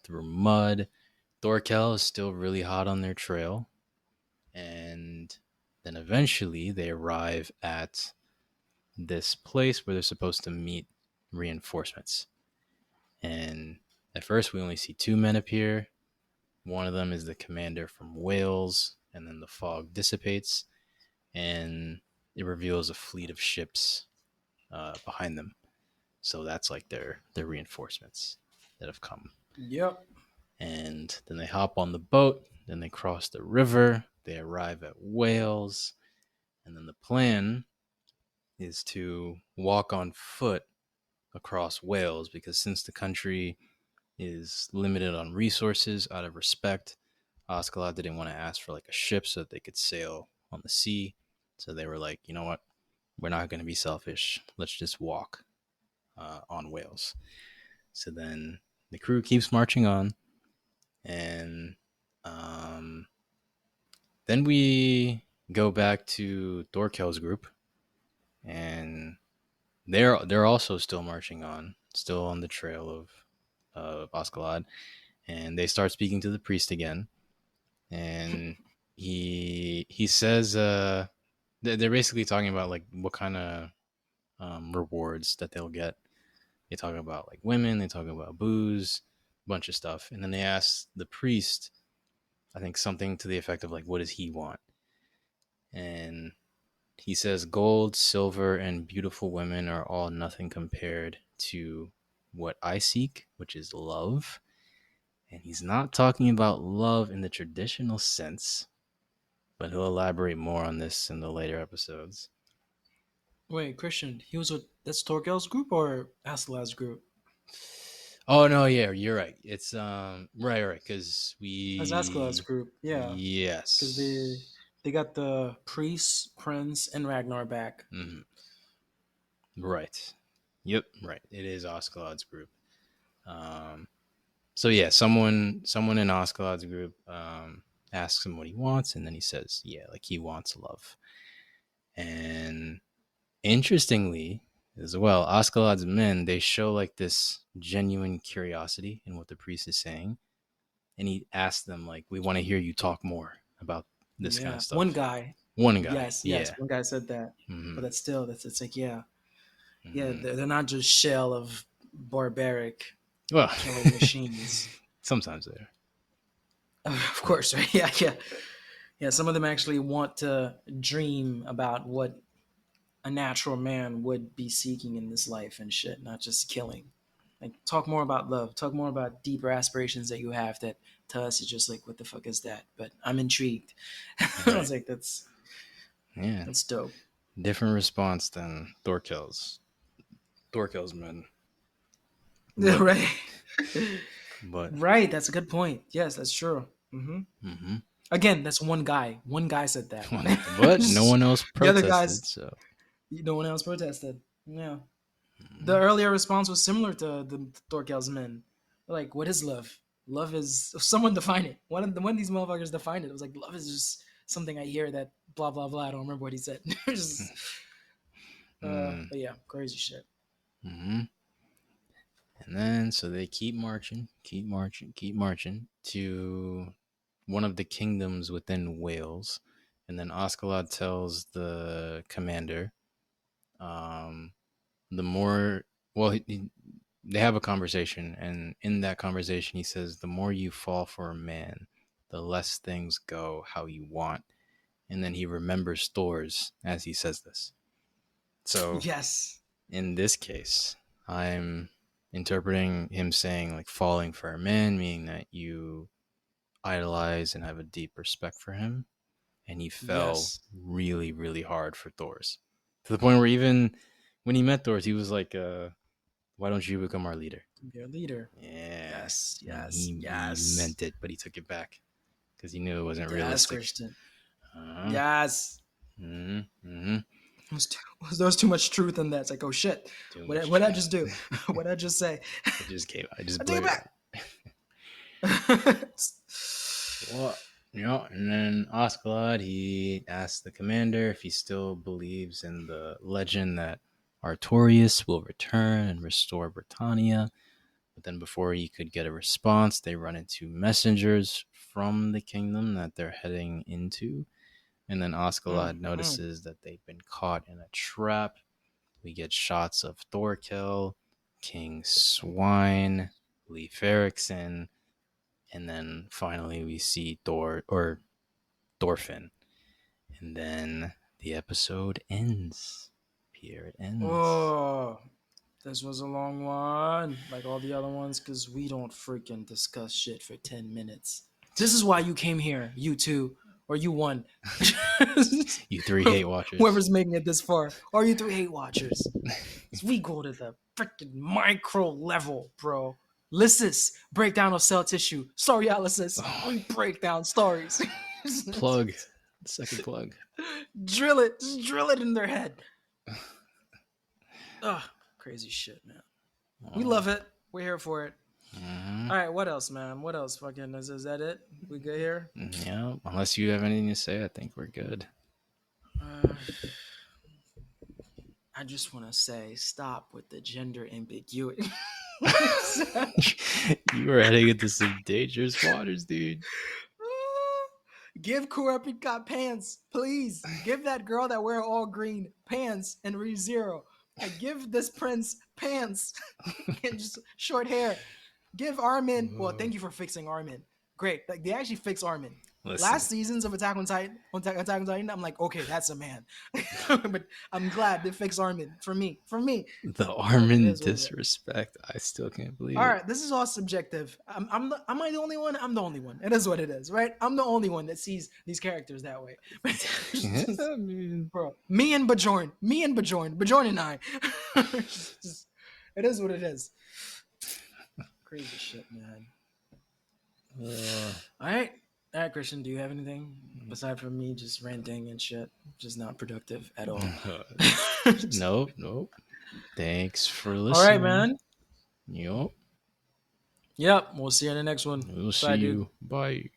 through mud. Thorkel is still really hot on their trail, and then eventually they arrive at this place where they're supposed to meet reinforcements. And at first, we only see two men appear. One of them is the commander from Wales, and then the fog dissipates, and it reveals a fleet of ships behind them. So that's like their reinforcements that have come. Yep. And then they hop on the boat, then they cross the river, they arrive at Wales, and then the plan is to walk on foot across Wales because since the country is limited on resources out of respect, Askeladd didn't want to ask for like a ship so that they could sail on the sea. So they were like, you know what? We're not going to be selfish. Let's just walk on Wales. So then the crew keeps marching on, and um, then we go back to Thorkel's group, and they're also still marching on, still on the trail of Askeladd, and they start speaking to the priest again, and he says they're basically talking about like what kind of rewards that they'll get. They talk about like women, they talk about booze, a bunch of stuff, and then they ask the priest, I think something to the effect of like, what does he want? And he says gold, silver, and beautiful women are all nothing compared to what I seek, which is love. And he's not talking about love in the traditional sense, but he'll elaborate more on this in the later episodes. Wait, Christian, he was with that's Torgel's group or Askeladd's group? Oh no, yeah, you're right. It's right, because That's Askeladd's we group. Yeah, because yes. they got the priest, Prince, and Ragnar back. Hmm. Right. Yep, right. It is Oskeladd's group. Um So yeah, someone in Askeladd's group asks him what he wants, and then he says, yeah, like he wants love. And interestingly, as well, Askeladd's men, they show like this genuine curiosity in what the priest is saying, and he asks them like, we want to hear you talk more about this kind of Yeah, one stuff. guy. One guy, Yes, yeah. one guy said that. But Mm-hmm. that's still that's it's like yeah, Mm-hmm. they're not just shell of barbaric Well, killing machines. sometimes there. Of course, right? Yeah. Some of them actually want to dream about what a natural man would be seeking in this life and shit, not just killing. Like, talk more about love. Talk more about deeper aspirations that you have. That to us is just like, what the fuck is that? But I'm intrigued. I was Right. like, Yeah. that's dope. Different response than Thorkel's men. Yeah, But right. but Right. That's a good point. Yes, that's true. Hmm. mm-hmm. Again, that's one guy. One guy said that. But no one else The other protested, guys, so no one else protested. Yeah. The mm-hmm. earlier response was similar to the Thorkel's men. They're like, what is love? Love is someone define it. One of these motherfuckers defined it. It was like love is just something I hear that blah blah blah. I don't remember what he said. Just, Mm-hmm. but yeah, crazy shit. Mm-hmm. And then so they keep marching to one of the kingdoms within Wales, and then Oscelot tells the commander, um, the more well they have a conversation, and in that conversation he says, the more you fall for a man, the less things go how you want. And then he remembers Thor's as he says this. So Yes. in this case, I'm interpreting him saying like falling for a man, meaning that you idolize and have a deep respect for him. And he fell Yes. really, really hard for Thor's, to the point where even when he met Thor's, he was like, why don't you become our leader? Be a leader. Yeah. Yes. And Yes. he Yes. meant it, but he took it back because he knew it wasn't Yes, realistic. Christian. Uh-huh. Yes. Mm-hmm. Mm-hmm. There was too much truth in that. It's like, oh shit, Too what much what I truth. just do? What I just say? It just came. I just I take it blurted back. out. Well, and then Oscalad, he asks the commander if he still believes in the legend that Artorias will return and restore Britannia. But then before he could get a response, they run into messengers from the kingdom that they're heading into. And then Oscalad Mm-hmm. notices that they've been caught in a trap. We get shots of Thorkel, King Swine, Leif Erikson, and then finally we see Thorfinn. And then the episode ends. Pierre, it ends. Oh, this was a long one, like all the other ones, because we don't freaking discuss shit for 10 minutes. This is why you came here, you two, or you one. You three hate watchers. Whoever's making it this far, or you three hate watchers. We go to the freaking micro level, bro. Lysis, breakdown of cell tissue. Storyalysis, Oh, we break down stories. plug. Second plug. Drill it, just drill it in their head. Ugh, crazy shit, man. We Oh, love it. We're here for it. mhm. All right, what else, man? What else? Fucking is that it? We good here? Yeah, unless you have anything to say, I think we're good. Uh, I just want to say, stop with the gender ambiguity. You are heading into some dangerous waters, dude. Give Kurapika pants, please. Give that girl that wear all green pants and ReZero. Like, give this prince pants and just short hair. Give Armin. Well, thank you for fixing Armin. Great. Like, they actually fix Armin. Listen, Last seasons of Attack on Titan, I'm like, okay, that's a man. But I'm glad they fix Armin for me. For me. the But it Armin is what it is. disrespect, I still can't believe All it. right, this is all subjective. Am I the only one? I'm the only one. It is what it is, right? I'm the only one that sees these characters that way. Yeah, I mean, Bro, Bajorn and I. It is what it is. Crazy shit, man. uh, All right, Christian. Do you have anything aside from me just ranting and shit? Just not productive at all. nope, nope. Thanks for All right, listening. man. Yup. Yep. We'll see you in the next one. We'll see Bye, dude. you. Bye.